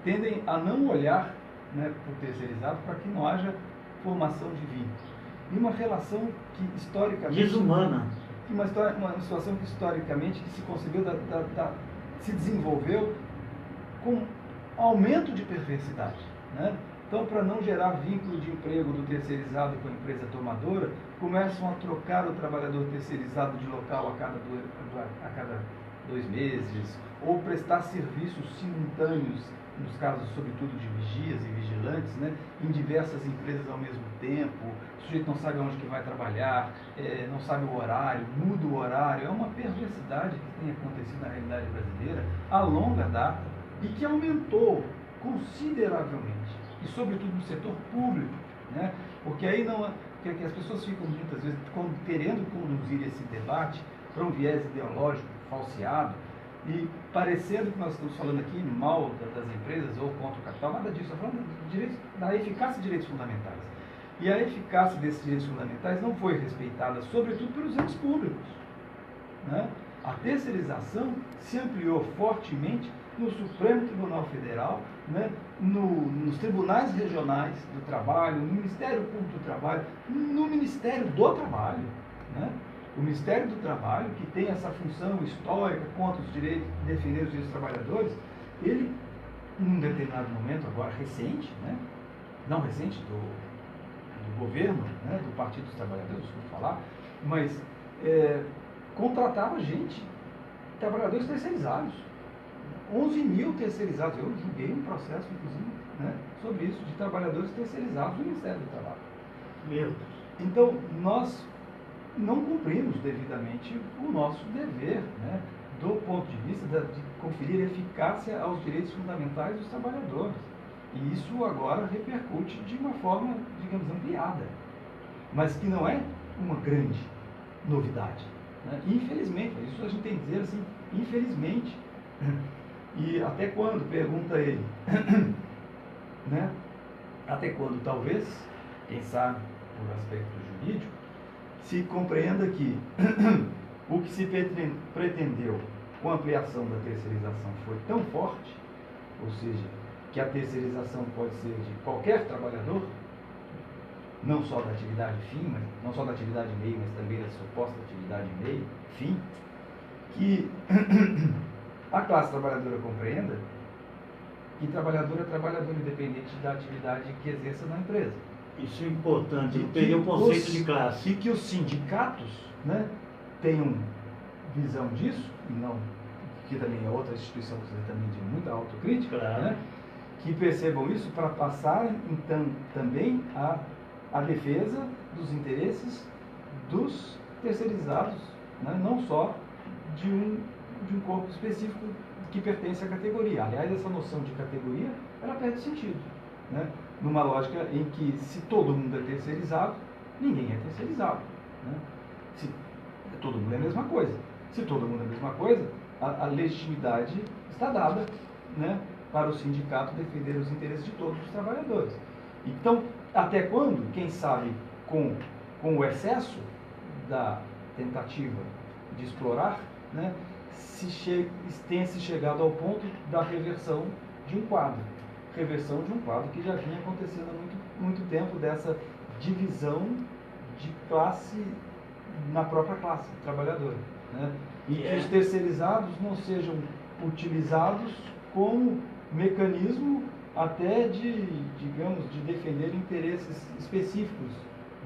tendem a não olhar, né, para o terceirizado para que não haja formação de vínculos. E uma relação que historicamente... desumana. Uma situação que historicamente se concebeu, se desenvolveu com aumento de perversidade, né? Então, para não gerar vínculo de emprego do terceirizado com a empresa tomadora, começam a trocar o trabalhador terceirizado de local a cada 2 meses, ou prestar serviços simultâneos, nos casos, sobretudo, de vigias e vigilantes, né, em diversas empresas ao mesmo tempo. O sujeito não sabe onde que vai trabalhar, não sabe o horário, muda o horário. É uma perversidade que tem acontecido na realidade brasileira a longa data e que aumentou consideravelmente, e sobretudo no setor público, né, porque aí não, que as pessoas ficam muitas vezes querendo conduzir esse debate para um viés ideológico falseado, e parecendo que nós estamos falando aqui mal das empresas ou contra o capital, nada disso, estamos falando da eficácia de direitos fundamentais. E a eficácia desses direitos fundamentais não foi respeitada, sobretudo pelos entes públicos, né? A terceirização se ampliou fortemente no Supremo Tribunal Federal, né? Nos tribunais regionais do trabalho, no Ministério Público do Trabalho, no Ministério do Trabalho, né? O Ministério do Trabalho, que tem essa função histórica contra os direitos, defender os direitos dos trabalhadores, ele, num determinado momento, agora recente, né? Não recente, do governo, né? Do Partido dos Trabalhadores, desculpa falar, mas contratava gente, trabalhadores terceirizados. 11 mil terceirizados. Eu julguei um processo, inclusive, né, sobre isso, de trabalhadores terceirizados no Ministério do Trabalho. Meu Deus. Então, nós não cumprimos devidamente o nosso dever, né, do ponto de vista de conferir eficácia aos direitos fundamentais dos trabalhadores. E isso agora repercute de uma forma, digamos, ampliada, mas que não é uma grande novidade, né? Infelizmente, isso a gente tem que dizer assim, infelizmente. E até quando, pergunta ele, né? Até quando, talvez, quem sabe, por aspecto jurídico, se compreenda que o que se pretendeu com a ampliação da terceirização foi tão forte, ou seja, que a terceirização pode ser de qualquer trabalhador, não só da atividade fim, mas não só da atividade meio, mas também da suposta atividade meio, fim, que a classe trabalhadora compreenda que trabalhador é trabalhador independente da atividade que exerça na empresa. Isso é importante, eu peguei o conceito de classe. E que os sindicatos, né, tenham visão disso, e não, que também é outra instituição que precisa também de muita autocrítica, Claro. né? Que percebam isso para passar então também a defesa dos interesses dos terceirizados, né? Não só de um corpo específico que pertence à categoria. Aliás, essa noção de categoria, ela perde sentido, né? Numa lógica em que, se todo mundo é terceirizado, ninguém é terceirizado, né? Se todo mundo é a mesma coisa. Se todo mundo é a mesma coisa, a legitimidade está dada, né, para o sindicato defender os interesses de todos os trabalhadores. Então, até quando, quem sabe, com o excesso da tentativa de explorar, né, tenha se chegado ao ponto da reversão de um quadro. Reversão de um quadro que já vinha acontecendo há muito tempo, dessa divisão de classe na própria classe trabalhadora, né? E que os terceirizados não sejam utilizados como mecanismo até de, digamos, de defender interesses específicos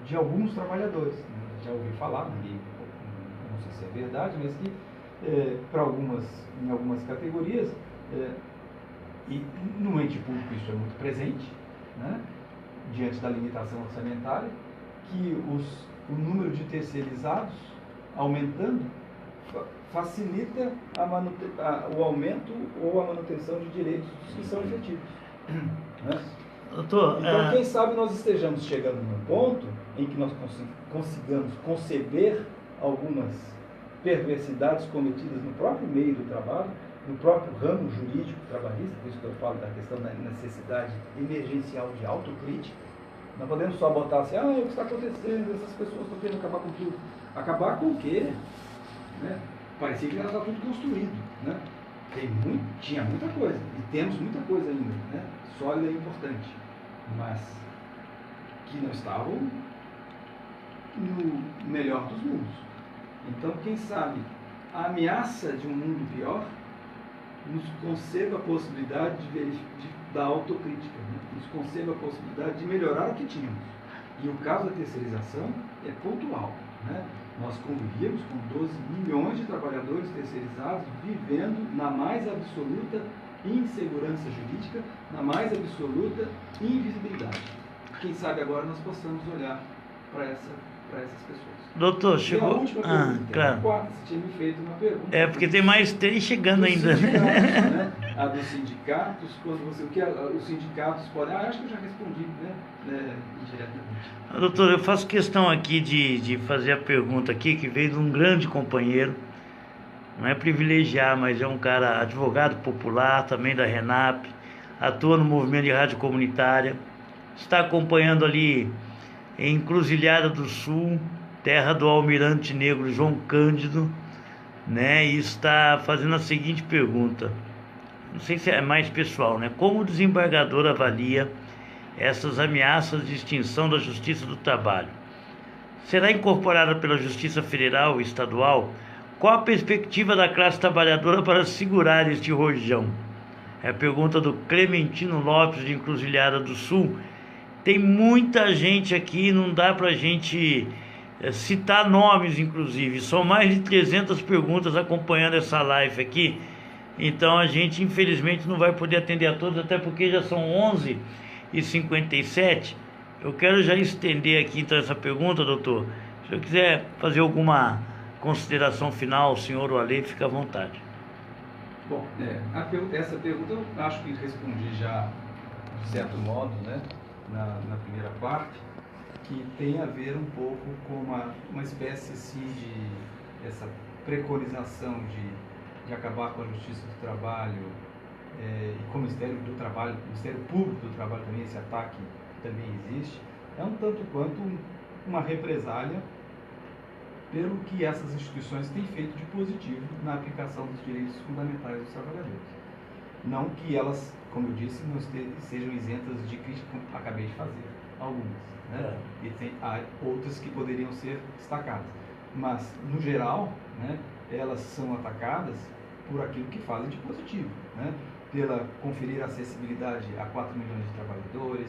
de alguns trabalhadores. Já ouvi falar, não sei se é verdade, mas que em algumas categorias, e no ente público isso é muito presente, né, diante da limitação orçamentária, que o número de terceirizados aumentando facilita o aumento ou a manutenção de direitos que são efetivos, né? Doutor, então, quem sabe nós estejamos chegando num ponto em que nós consigamos conceber algumas perversidades cometidas no próprio meio do trabalho, no próprio ramo jurídico trabalhista, por isso que eu falo da questão da necessidade emergencial de autocrítica. Não podemos só botar assim, o que está acontecendo, essas pessoas estão querendo acabar com tudo. Acabar com o quê? Né? Parecia que já estava tudo construído, né? Tinha muita coisa, e temos muita coisa ainda, né? Sólida e importante, mas que não estavam no melhor dos mundos. Então, quem sabe, a ameaça de um mundo pior nos conceba a possibilidade da autocrítica, né? Nos conceba a possibilidade de melhorar o que tínhamos. E o caso da terceirização é pontual, né? Nós convivíamos com 12 milhões de trabalhadores terceirizados vivendo na mais absoluta insegurança jurídica, na mais absoluta invisibilidade. Quem sabe agora nós possamos olhar para essas pessoas. Doutor, chegou. E a última pergunta, claro. A quarta, você tinha me feito uma pergunta. É, porque tem mais 3 chegando ainda. Né? A dos sindicatos, os sindicatos podem. Acho que eu já respondi, né? Indiretamente. Doutor, eu faço questão aqui de fazer a pergunta aqui, que veio de um grande companheiro, não é privilegiar, mas é um cara advogado popular, também da RENAP, atua no movimento de rádio comunitária, está acompanhando ali em Encruzilhada do Sul, terra do almirante negro João Cândido, né? E está fazendo a seguinte pergunta, não sei se é mais pessoal, né? Como o desembargador avalia essas ameaças de extinção da Justiça do Trabalho? Será incorporada pela Justiça Federal e Estadual? Qual a perspectiva da classe trabalhadora para segurar este rojão? É a pergunta do Clementino Lopes, de Encruzilhada do Sul. Tem muita gente aqui, não dá para a gente citar nomes, inclusive. São mais de 300 perguntas acompanhando essa live aqui. Então a gente, infelizmente, não vai poder atender a todos, até porque já são 11h57. Eu quero já estender aqui, então, essa pergunta, doutor. Se eu quiser fazer alguma consideração final, o senhor ou a lei, fica à vontade. Bom, essa pergunta eu acho que respondi já, de certo modo, né, na primeira parte, que tem a ver um pouco com uma espécie assim, de essa preconização de acabar com a justiça do trabalho, e com o Ministério do Trabalho, o Ministério Público do Trabalho também, esse ataque também existe, é um tanto quanto uma represália pelo que essas instituições têm feito de positivo na aplicação dos direitos fundamentais dos trabalhadores. Não que elas, como eu disse, não sejam isentas de crítica, como acabei de fazer, algumas, né? E há outras que poderiam ser destacadas. Mas, no geral, né, elas são atacadas por aquilo que fazem de positivo, né? Pela conferir acessibilidade a 4 milhões de trabalhadores,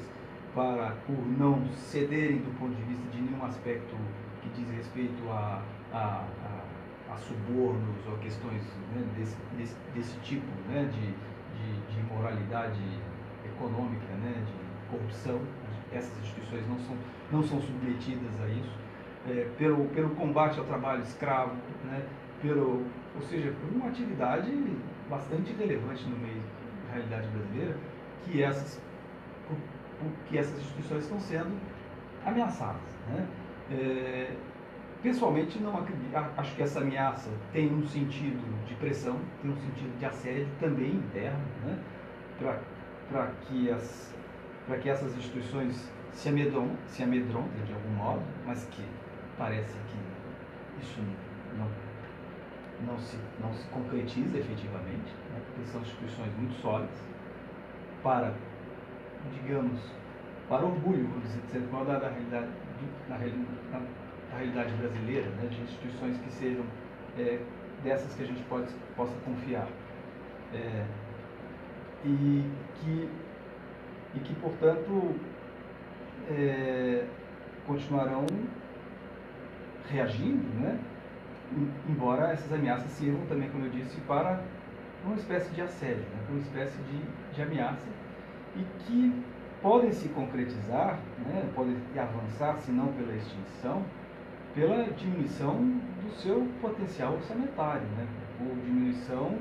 por não cederem do ponto de vista de nenhum aspecto que diz respeito à a subornos ou a questões, né, desse tipo, né, de imoralidade econômica, né, de corrupção. Essas instituições não são submetidas a isso. Pelo combate ao trabalho escravo, né, ou seja, por uma atividade bastante relevante no meio da realidade brasileira, que essas instituições estão sendo ameaçadas, né? Pessoalmente, não acredito, acho que essa ameaça tem um sentido de pressão, tem um sentido de assédio também interno, né? Para que essas instituições se amedrontem de algum modo, mas que parece que isso não se concretiza efetivamente, né? Porque são instituições muito sólidas para, digamos, para orgulho, vamos dizer, da realidade brasileira, né? De instituições que sejam dessas que a gente possa confiar. E que, portanto, continuarão reagindo, né? Embora essas ameaças sirvam também, como eu disse, para uma espécie de assédio, né? Uma espécie de ameaça, e que podem se concretizar, né? Podem avançar, se não pela extinção, pela diminuição do seu potencial orçamentário, né? Por diminuição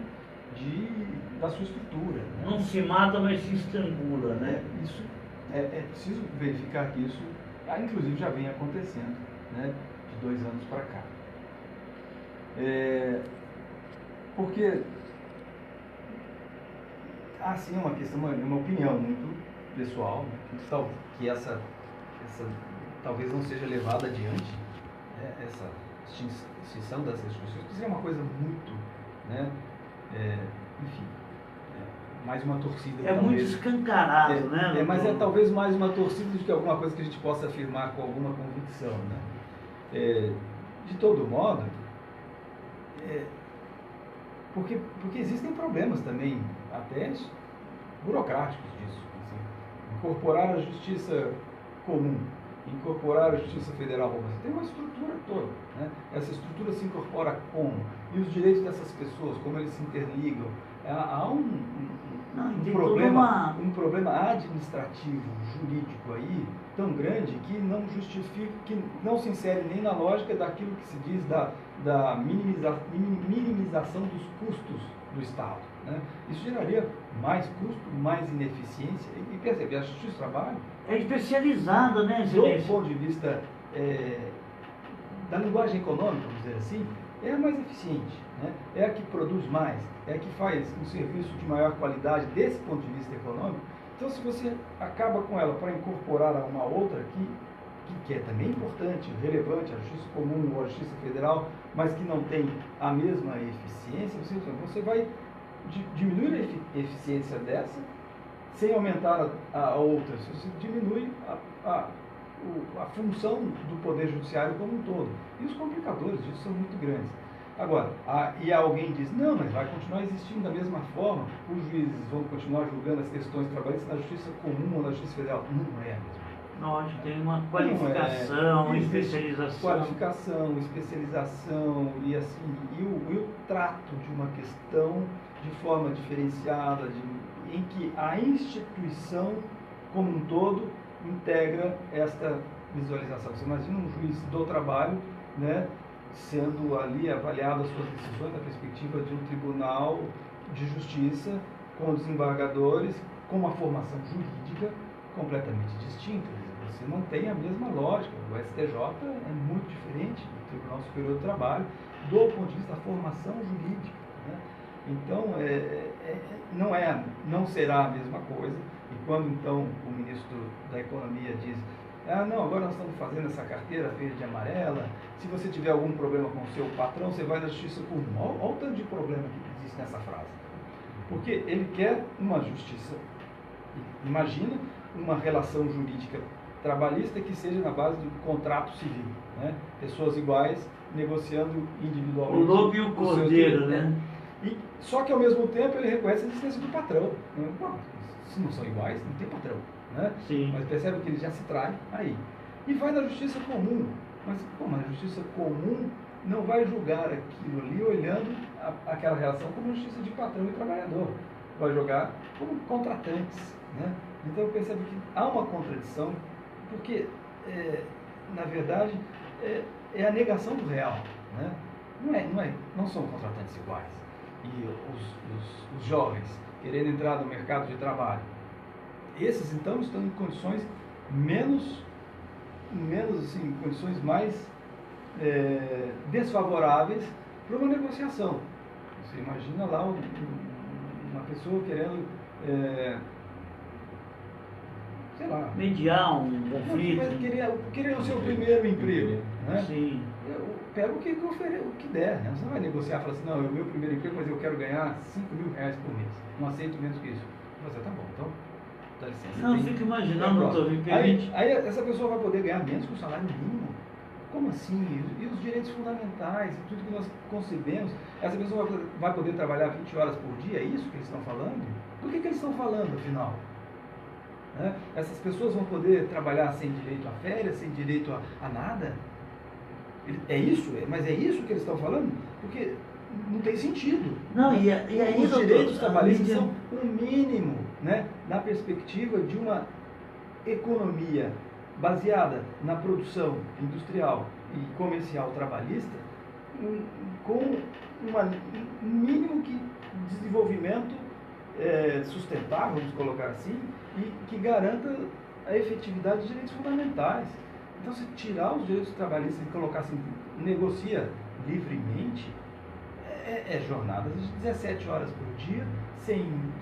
da sua estrutura. Né? Não se mata, mas se estrangula, né? Isso é preciso verificar que isso, inclusive, já vem acontecendo, né? De 2 anos para cá. Porque, assim, é uma questão, uma opinião muito pessoal, né? Que essa talvez não seja levada adiante, né? Essa extinção dessas instituições, que seria uma coisa muito, né? Enfim, mais uma torcida. Muito escancarado, né? Mas talvez mais uma torcida do que alguma coisa que a gente possa afirmar com alguma convicção, né? De todo modo, porque existem problemas também, até burocráticos disso. Assim, incorporar a justiça comum, incorporar a justiça federal, você tem uma estrutura toda, né? Essa estrutura se incorpora como? E os direitos dessas pessoas, como eles se interligam? Há um problema administrativo, jurídico aí, tão grande, que não justifica, que não se insere nem na lógica daquilo que se diz da minimização dos custos do Estado, né? Isso geraria mais custo, mais ineficiência, e percebe, a Justiça do Trabalho é especializada, né, do ponto de vista da linguagem econômica, vamos dizer assim, é a mais eficiente, né? É a que produz mais, é a que faz um serviço de maior qualidade desse ponto de vista econômico. Então, se você acaba com ela para incorporar a uma outra que é também importante, relevante, a Justiça Comum ou a Justiça Federal, mas que não tem a mesma eficiência, você vai diminuir a eficiência dessa sem aumentar a outra. Você diminui a função do Poder Judiciário como um todo. E os complicadores disso são muito grandes. Agora, e alguém diz, não, mas vai continuar existindo da mesma forma, os juízes vão continuar julgando as questões trabalhistas na Justiça Comum ou na Justiça Federal. Não é a mesma. Nós tem uma qualificação, especialização, e assim, e o trato de uma questão de forma diferenciada, em que a instituição como um todo integra esta visualização. Você imagina um juiz do trabalho, né, sendo ali avaliado as suas decisões na perspectiva de um tribunal de justiça, com desembargadores, com uma formação jurídica completamente distinta. Você não tem a mesma lógica. O STJ é muito diferente do Tribunal Superior do Trabalho, do ponto de vista da formação jurídica, né? Então, não será a mesma coisa. E quando, então, o ministro da Economia diz, não, agora nós estamos fazendo essa carteira verde e amarela, se você tiver algum problema com o seu patrão, você vai na Justiça Comum. Olha o tanto de problema que existe nessa frase. Porque ele quer uma justiça, imagina uma relação jurídica trabalhista que seja na base do contrato civil, né? Pessoas iguais negociando individualmente. O lobo e o cordeiro, né? Só que ao mesmo tempo ele reconhece a existência do patrão. Bom, se não são iguais, não tem patrão, né? Sim. Mas percebe que ele já se trai aí. E vai na Justiça Comum. Mas na Justiça Comum não vai julgar aquilo ali olhando aquela relação como justiça de patrão e trabalhador. Vai julgar como contratantes, né? Então eu percebo que há uma contradição, porque, na verdade, é a negação do real, né? Não são contratantes iguais. E os jovens querendo entrar no mercado de trabalho, esses então estão em condições menos assim, condições mais desfavoráveis para uma negociação. Você imagina lá uma pessoa querendo, sei lá, mediar um conflito. Querer o seu primeiro emprego, né? Sim. Pega o que der, né? Você não vai negociar e falar assim, não, é o meu primeiro emprego, mas eu quero ganhar 5 mil reais por mês. Não aceito menos que isso. Você, tá bom, então, dá licença. Não, fico imaginando, doutor, me permite. Aí essa pessoa vai poder ganhar menos que o salário mínimo. Como assim? E os direitos fundamentais, tudo que nós concebemos, essa pessoa vai poder trabalhar 20 horas por dia, é isso que eles estão falando? Do que eles estão falando, afinal? Né? Essas pessoas vão poder trabalhar sem direito a férias, sem direito a nada? É isso? Mas é isso que eles estão falando? Porque não tem sentido. Não, e aí, os direitos trabalhistas são são o mínimo, né, na perspectiva de uma economia baseada na produção industrial e comercial trabalhista, com um mínimo de desenvolvimento sustentável, vamos colocar assim, e que garanta a efetividade dos direitos fundamentais. Então, se tirar os direitos trabalhistas e colocar assim, negocia livremente, jornadas de 17 horas por dia,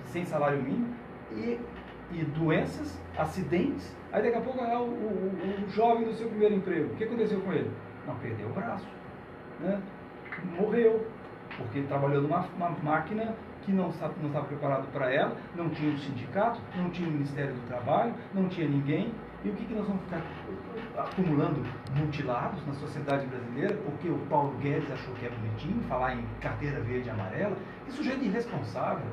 sem salário mínimo, e doenças, acidentes. Aí daqui a pouco o jovem do seu primeiro emprego, o que aconteceu com ele? Não, perdeu o braço, né? Morreu, porque trabalhou numa máquina que não estava preparado para ela, não tinha um sindicato, não tinha o Ministério do Trabalho, não tinha ninguém. E o que nós vamos ficar acumulando mutilados na sociedade brasileira porque o Paulo Guedes achou que é bonitinho falar em carteira verde e amarela? Que sujeito irresponsável,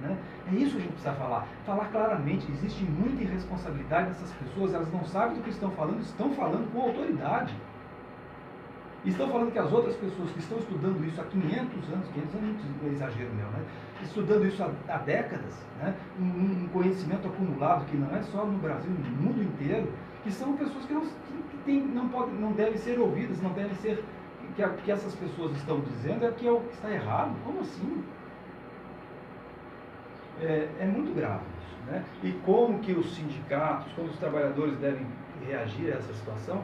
né? É isso que a gente precisa falar. Falar claramente. Existe muita irresponsabilidade dessas pessoas, elas não sabem do que estão falando com autoridade. E estão falando que as outras pessoas que estão estudando isso há 500 anos é muito exagero meu, né? Estudando isso há décadas, né? Um conhecimento acumulado que não é só no Brasil, no mundo inteiro, que são pessoas que não devem ser ouvidas, não devem ser, que essas pessoas estão dizendo que é o que está errado. Como assim? É muito grave isso, né? E como que os sindicatos, como os trabalhadores devem reagir a essa situação?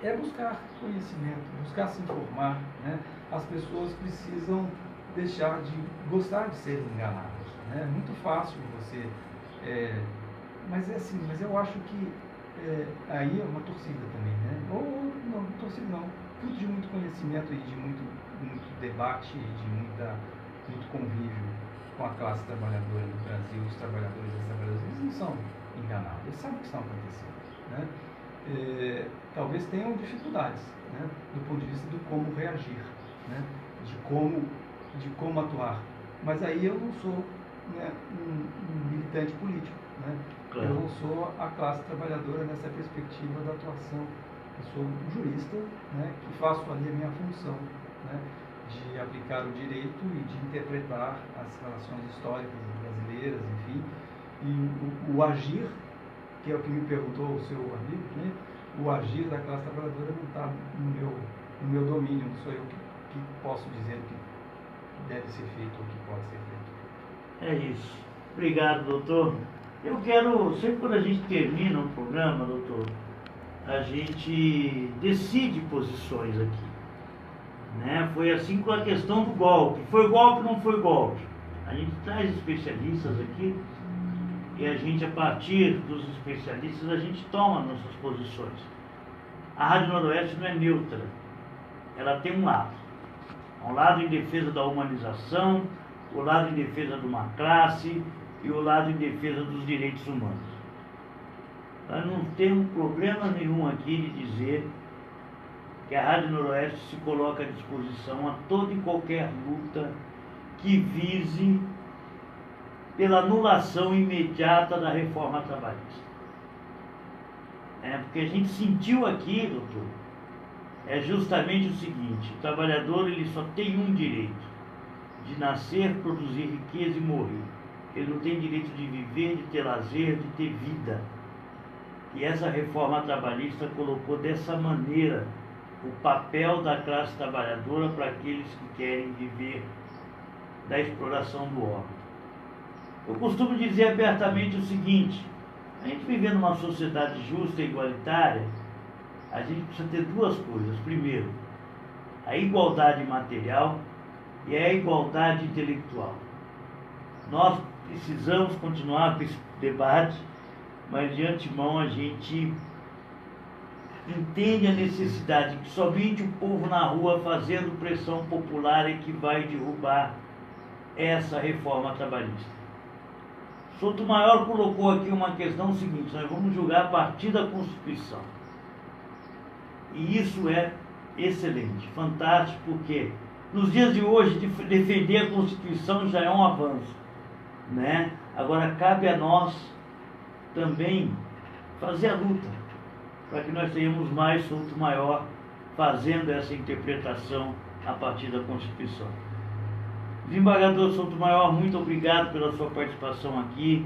É buscar conhecimento, buscar se informar, né? As pessoas precisam deixar de gostar de serem enganadas, né? É muito fácil você... mas eu acho que aí é uma torcida também, né? Ou não, torcida não. Fruto de muito conhecimento e de muito debate e de muito convívio com a classe trabalhadora no Brasil, os trabalhadores e as trabalhadoras, eles não são enganados, eles sabem o que está acontecendo, né? Talvez tenham dificuldades, né, do ponto de vista do como reagir, né, de como atuar. Mas aí eu não sou, né, um militante político, né? Claro. Eu não sou a classe trabalhadora nessa perspectiva da atuação. Eu sou um jurista, né, que faço ali a minha função, né, de aplicar o direito e de interpretar as relações históricas brasileiras, enfim, e o agir, que é o que me perguntou o seu amigo, né? O agir da classe trabalhadora não está no meu domínio, não sou eu que posso dizer o que deve ser feito ou o que pode ser feito. É isso. Obrigado, doutor. Eu quero, sempre quando a gente termina um programa, doutor, a gente decide posições aqui, né? Foi assim com a questão do golpe. Foi golpe ou não foi golpe? A gente traz especialistas aqui e a gente, a partir dos especialistas, a gente toma nossas posições. A Rádio Noroeste não é neutra. Ela tem um lado. Um lado em defesa da humanização, o lado em defesa de uma classe e o lado em defesa dos direitos humanos. Nós não temos problema nenhum aqui de dizer que a Rádio Noroeste se coloca à disposição a toda e qualquer luta que vise pela anulação imediata da reforma trabalhista. Porque a gente sentiu aqui, doutor, é justamente o seguinte: o trabalhador ele só tem um direito, de nascer, produzir riqueza e morrer. Ele não tem direito de viver, de ter lazer, de ter vida. E essa reforma trabalhista colocou dessa maneira o papel da classe trabalhadora para aqueles que querem viver da exploração do homem. Eu costumo dizer abertamente o seguinte: a gente viver numa sociedade justa e igualitária, a gente precisa ter duas coisas. Primeiro, a igualdade material e a igualdade intelectual. Nós precisamos continuar com esse debate, mas de antemão a gente entende a necessidade que somente o povo na rua fazendo pressão popular é que vai derrubar essa reforma trabalhista. Sotomayor colocou aqui uma questão seguinte: nós vamos julgar a partir da Constituição. E isso é excelente, fantástico, porque nos dias de hoje defender a Constituição já é um avanço, né? Agora cabe a nós também fazer a luta para que nós tenhamos mais Sotomayor fazendo essa interpretação a partir da Constituição. Desembargador Sotomayor, muito obrigado pela sua participação aqui.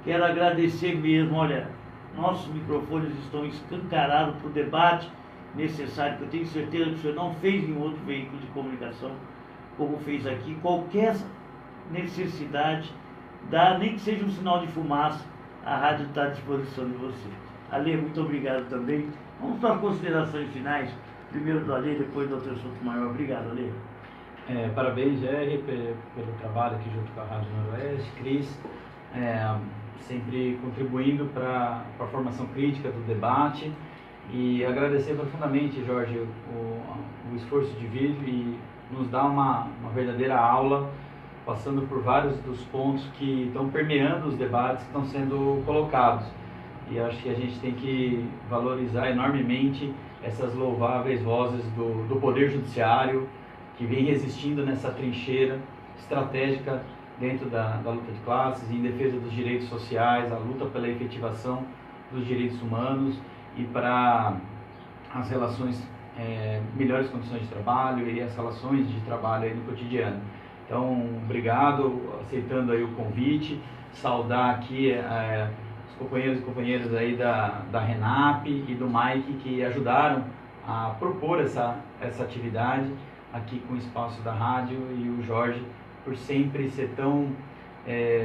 Quero agradecer mesmo. Olha, nossos microfones estão escancarados para o debate necessário, que eu tenho certeza que o senhor não fez em outro veículo de comunicação como fez aqui. Qualquer necessidade, nem que seja um sinal de fumaça, a rádio está à disposição de você. Ale, muito obrigado também. Vamos para as considerações finais. Primeiro do Ale, depois do Dr. Sotomayor. Obrigado, Ale. Parabéns, Jerry, pelo trabalho aqui junto com a Rádio Noroeste. Cris, sempre contribuindo para a formação crítica do debate. E agradecer profundamente, Jorge, o esforço de vir e nos dar uma verdadeira aula, passando por vários dos pontos que estão permeando os debates que estão sendo colocados. E acho que a gente tem que valorizar enormemente essas louváveis vozes do Poder Judiciário, que vem resistindo nessa trincheira estratégica dentro da luta de classes, em defesa dos direitos sociais, a luta pela efetivação dos direitos humanos e para as relações, melhores condições de trabalho e as relações de trabalho aí no cotidiano. Então, obrigado, aceitando aí o convite, saudar aqui os companheiros e companheiras aí da RENAP e do Mike que ajudaram a propor essa atividade aqui com o espaço da rádio, e o Jorge por sempre ser tão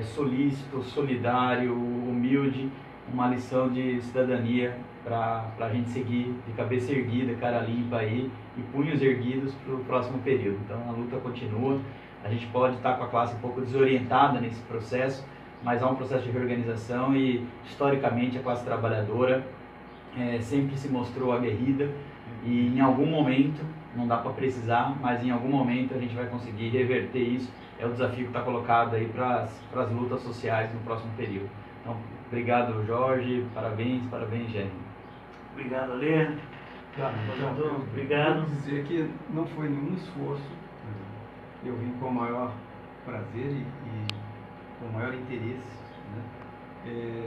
solícito, solidário, humilde, uma lição de cidadania para a gente seguir de cabeça erguida, cara limpa aí e punhos erguidos para o próximo período. Então a luta continua, a gente pode estar com a classe um pouco desorientada nesse processo, mas há um processo de reorganização e historicamente a classe trabalhadora sempre se mostrou aguerrida e em algum momento, não dá para precisar, mas em algum momento a gente vai conseguir reverter isso. É o desafio que está colocado aí para as lutas sociais no próximo período. Então, obrigado, Jorge, parabéns, Jerry. Obrigado, Alê. Claro, então, obrigado. Quero dizer que não foi nenhum esforço, eu vim com o maior prazer e com o maior interesse, né?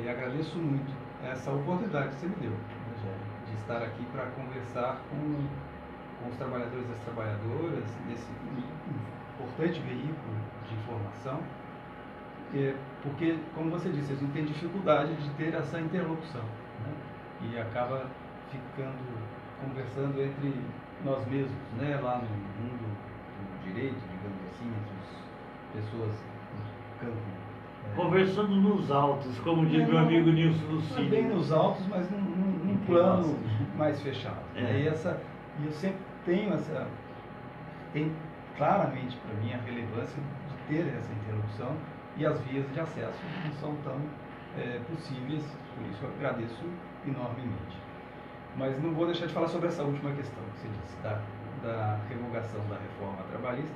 E agradeço muito essa oportunidade que você me deu, né, Jerry, de estar aqui para conversar com os trabalhadores e as trabalhadoras nesse importante veículo de informação, porque, como você disse, eles não têm dificuldade de ter essa interlocução, né? E acaba conversando entre nós mesmos, né? Lá no mundo do direito, digamos assim, entre as pessoas do campo. Conversando nos altos, como diz meu amigo Nilson Lucílio. Também nos altos, mas num plano mais fechado. E eu sempre tem claramente para mim a relevância de ter essa interrupção, e as vias de acesso não são tão possíveis, por isso eu agradeço enormemente. Mas não vou deixar de falar sobre essa última questão que você disse, da revogação da reforma trabalhista,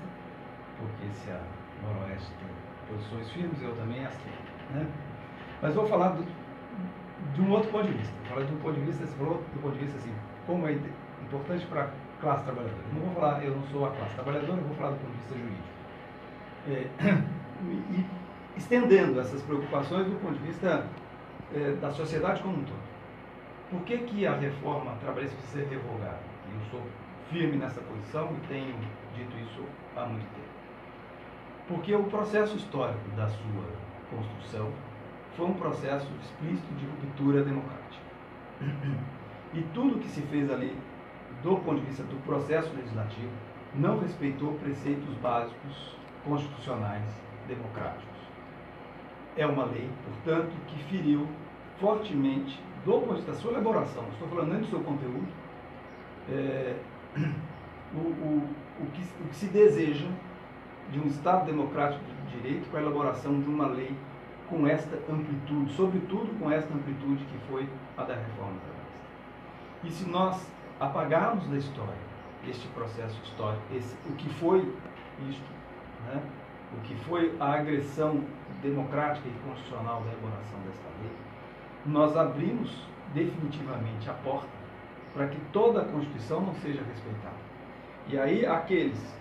porque se a Noroeste tem posições firmes, eu também as tenho, né? Mas vou falar de um outro ponto de vista. Falar de um ponto de vista, você falou do ponto de vista assim, como é importante para a classe trabalhadora. Não vou falar, eu não sou a classe trabalhadora, eu vou falar do ponto de vista jurídico. E estendendo essas preocupações do ponto de vista da sociedade como um todo. Por que a reforma trabalhista precisa ser revogada? Eu sou firme nessa posição e tenho dito isso há muito tempo. Porque o processo histórico da sua construção foi um processo explícito de ruptura democrática. E tudo que se fez ali, do ponto de vista do processo legislativo, não respeitou preceitos básicos constitucionais democráticos. É uma lei, portanto, que feriu fortemente, do ponto de vista da sua elaboração, não estou falando nem do seu conteúdo, o que se deseja de um Estado democrático de direito com a elaboração de uma lei com esta amplitude, sobretudo com esta amplitude que foi a da reforma trabalhista. E se nós apagarmos da história este processo histórico, o que foi isto, né? O que foi a agressão democrática e constitucional da elaboração desta lei, nós abrimos definitivamente a porta para que toda a Constituição não seja respeitada. E aí aqueles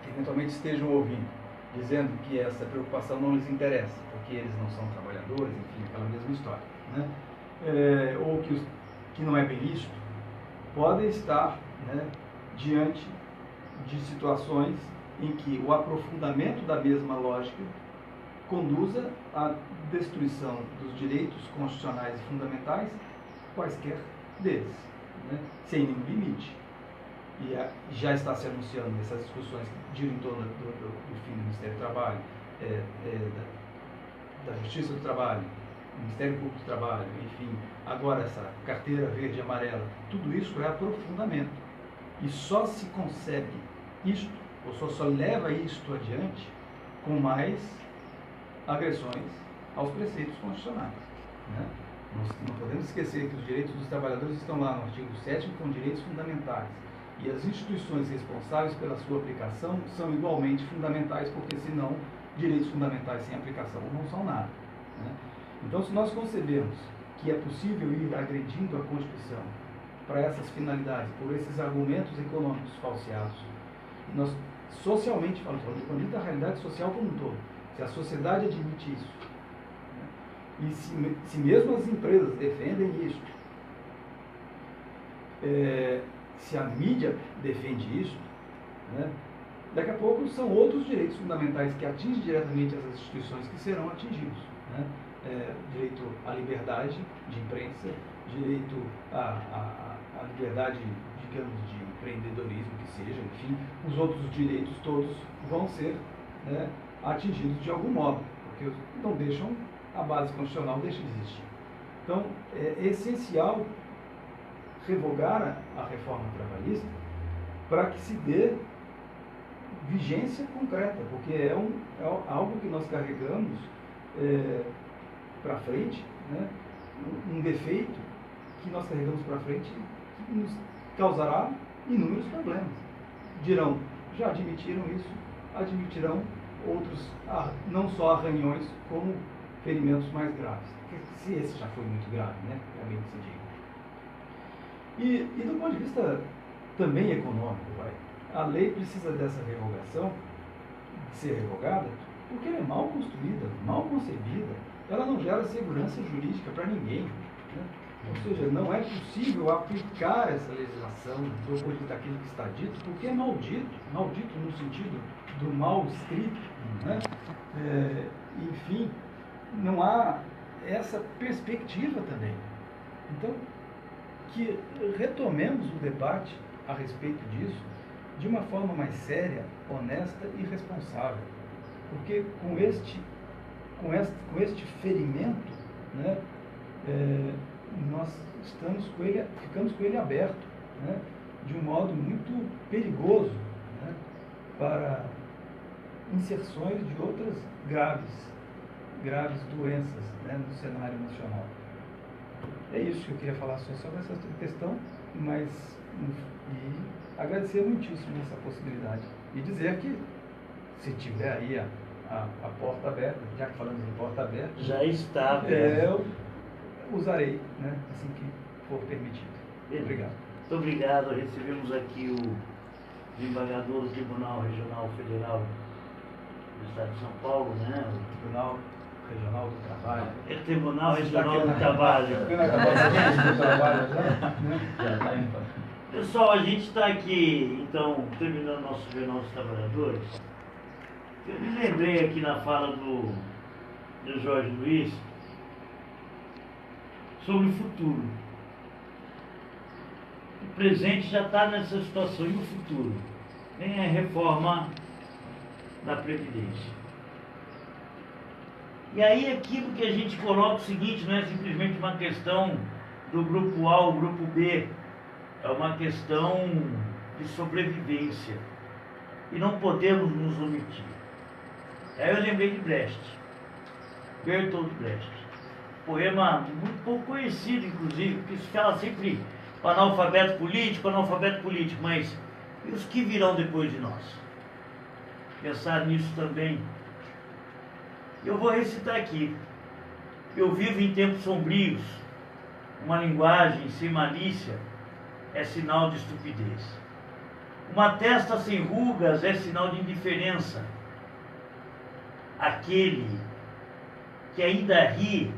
que eventualmente estejam ouvindo, dizendo que essa preocupação não lhes interessa, porque eles não são trabalhadores, enfim, aquela mesma história, né? Ou que não é bem isto, podem estar, né, diante de situações em que o aprofundamento da mesma lógica conduza à destruição dos direitos constitucionais e fundamentais, quaisquer deles, né, sem nenhum limite. E já está se anunciando essas discussões que giram em torno do fim do Ministério do Trabalho, da Justiça do Trabalho, do Ministério Público do Trabalho, enfim, agora essa carteira verde e amarela, tudo isso é aprofundamento. E só se concebe isto, ou só leva isto adiante, com mais agressões aos preceitos constitucionais, né? Nós não podemos esquecer que os direitos dos trabalhadores estão lá no artigo 7º, com direitos fundamentais. E as instituições responsáveis pela sua aplicação são igualmente fundamentais, porque senão direitos fundamentais sem aplicação não são nada, né? Então, se nós concebermos que é possível ir agredindo a Constituição para essas finalidades, por esses argumentos econômicos falseados, nós socialmente falamos, quando da realidade social como um todo, se a sociedade admite isso, né, e se mesmo as empresas defendem isso, se a mídia defende isso, né, daqui a pouco são outros direitos fundamentais que atingem diretamente essas instituições que serão atingidos, né? Direito à liberdade de imprensa, direito à liberdade, digamos, de empreendedorismo, que seja, enfim, os outros direitos todos vão ser, né, atingidos de algum modo, porque não deixam, a base constitucional deixa de existir. Então, é essencial revogar a reforma trabalhista para que se dê vigência concreta, porque é algo que nós carregamos para frente, né? Um defeito que nós carregamos para frente que nos causará inúmeros problemas. Dirão, já admitiram isso, admitirão outros, não só arranhões, como ferimentos mais graves. Se esse já foi muito grave, né? Realmente se diga. E do ponto de vista também econômico, a lei precisa dessa revogação, de ser revogada, porque ela é mal construída, mal concebida, ela não gera segurança jurídica para ninguém, né? Ou seja, não é possível aplicar essa legislação do ponto de vista daquilo que está dito, porque é maldito no sentido do mal escrito, né? Enfim, não há essa perspectiva também. Então, que retomemos o debate a respeito disso de uma forma mais séria, honesta e responsável. Porque com este ferimento, né, nós ficamos com ele aberto, né, de um modo muito perigoso, né, para inserções de outras graves doenças, né, no cenário nacional. É isso que eu queria falar sobre essa questão, mas e agradecer muitíssimo essa possibilidade e dizer que se tiver aí a porta aberta, já que falamos em porta aberta, já está aberta. Eu usarei, né, assim que for permitido. Obrigado. Muito obrigado. Recebemos aqui o desembargador do Tribunal Regional Federal do Estado de São Paulo, né? O Tribunal Regional do Trabalho. Tribunal Regional do Trabalho. Já está indo. Pessoal, a gente está aqui, então, terminando nosso Jornal dos Trabalhadores. Eu me lembrei aqui na fala do Jorge Luiz sobre o futuro. O presente já está nessa situação, e o futuro? Vem a reforma da Previdência. E aí aquilo que a gente coloca é o seguinte, não é simplesmente uma questão do grupo A ou grupo B, é uma questão de sobrevivência. E não podemos nos omitir. Aí eu lembrei de Brecht, Bertolt Brecht. Poema muito pouco conhecido, inclusive, porque se fala sempre analfabeto político, mas e os que virão depois de nós? Pensar nisso também. Eu vou recitar aqui. Eu vivo em tempos sombrios. Uma linguagem sem malícia é sinal de estupidez. Uma testa sem rugas é sinal de indiferença. Aquele que ainda ri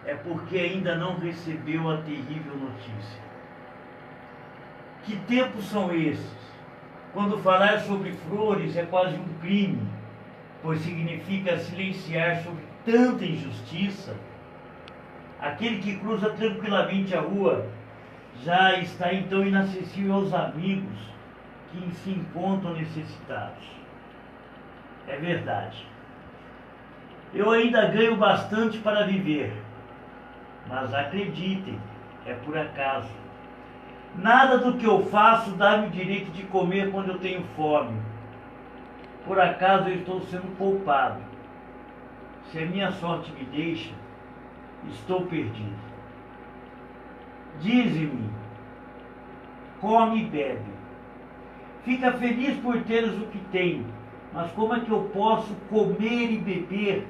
é porque ainda não recebeu a terrível notícia. Que tempos são esses? Quando falar sobre flores é quase um crime, pois significa silenciar sobre tanta injustiça. Aquele que cruza tranquilamente a rua já está então inacessível aos amigos que se encontram necessitados. É verdade. Eu ainda ganho bastante para viver, mas acreditem, é por acaso. Nada do que eu faço dá-me o direito de comer quando eu tenho fome. Por acaso eu estou sendo poupado. Se a minha sorte me deixa, estou perdido. Dize-me, come e bebe. Fica feliz por teres o que tem, mas como é que eu posso comer e beber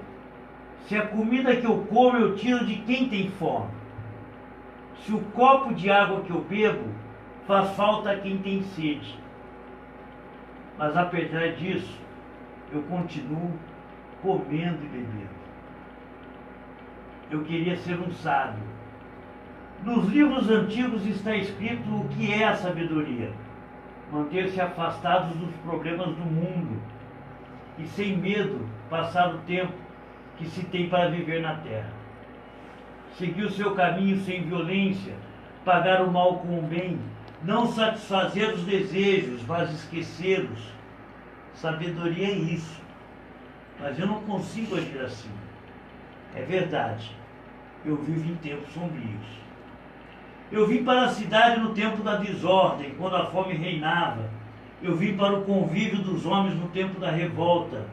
se a comida que eu como eu tiro de quem tem fome? Se o copo de água que eu bebo faz falta a quem tem sede. Mas apesar disso, eu continuo comendo e bebendo. Eu queria ser um sábio. Nos livros antigos está escrito o que é a sabedoria. Manter-se afastados dos problemas do mundo e sem medo passar o tempo que se tem para viver na terra. Seguir o seu caminho sem violência, pagar o mal com o bem, não satisfazer os desejos, mas esquecê-los. Sabedoria é isso. Mas eu não consigo agir assim. É verdade. Eu vivo em tempos sombrios. Eu vim para a cidade no tempo da desordem, quando a fome reinava. Eu vim para o convívio dos homens no tempo da revolta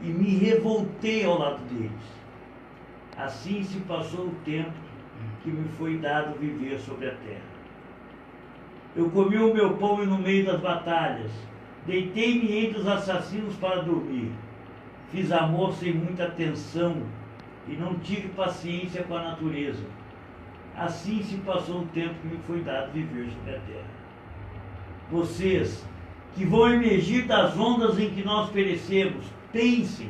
e me revoltei ao lado deles. Assim se passou o tempo que me foi dado viver sobre a terra. Eu comi o meu pão no meio das batalhas, deitei-me entre os assassinos para dormir. Fiz amor sem muita atenção e não tive paciência com a natureza. Assim se passou o tempo que me foi dado viver sobre a terra. Vocês, que vão emergir das ondas em que nós perecemos, pensem,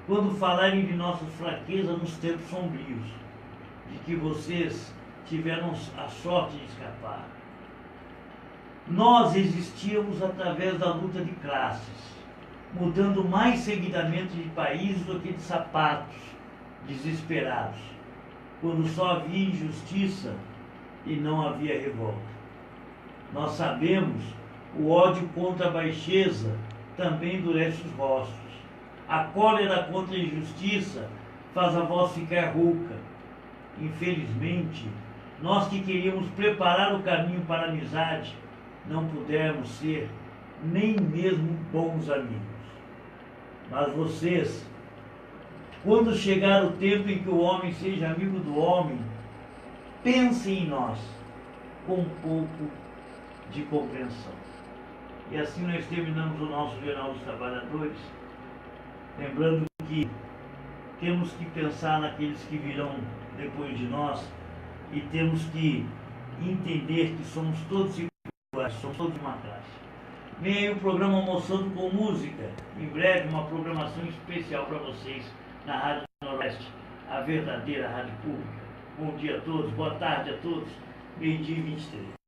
quando falarem de nossas fraquezas nos tempos sombrios, de que vocês tiveram a sorte de escapar. Nós existíamos através da luta de classes, mudando mais seguidamente de país do que de sapatos, desesperados, quando só havia injustiça e não havia revolta. Nós sabemos, o ódio contra a baixeza também endurece os rostos. A cólera contra a injustiça faz a voz ficar rouca. Infelizmente, nós que queríamos preparar o caminho para a amizade, não pudemos ser nem mesmo bons amigos. Mas vocês, quando chegar o tempo em que o homem seja amigo do homem, pensem em nós com um pouco de compreensão. E assim nós terminamos o nosso Jornal dos Trabalhadores, lembrando que temos que pensar naqueles que virão depois de nós e temos que entender que somos todos iguais, somos todos uma classe. Vem aí o programa Almoçando com Música, em breve uma programação especial para vocês na Rádio Noroeste, a verdadeira rádio pública. Bom dia a todos, boa tarde a todos, 12h23.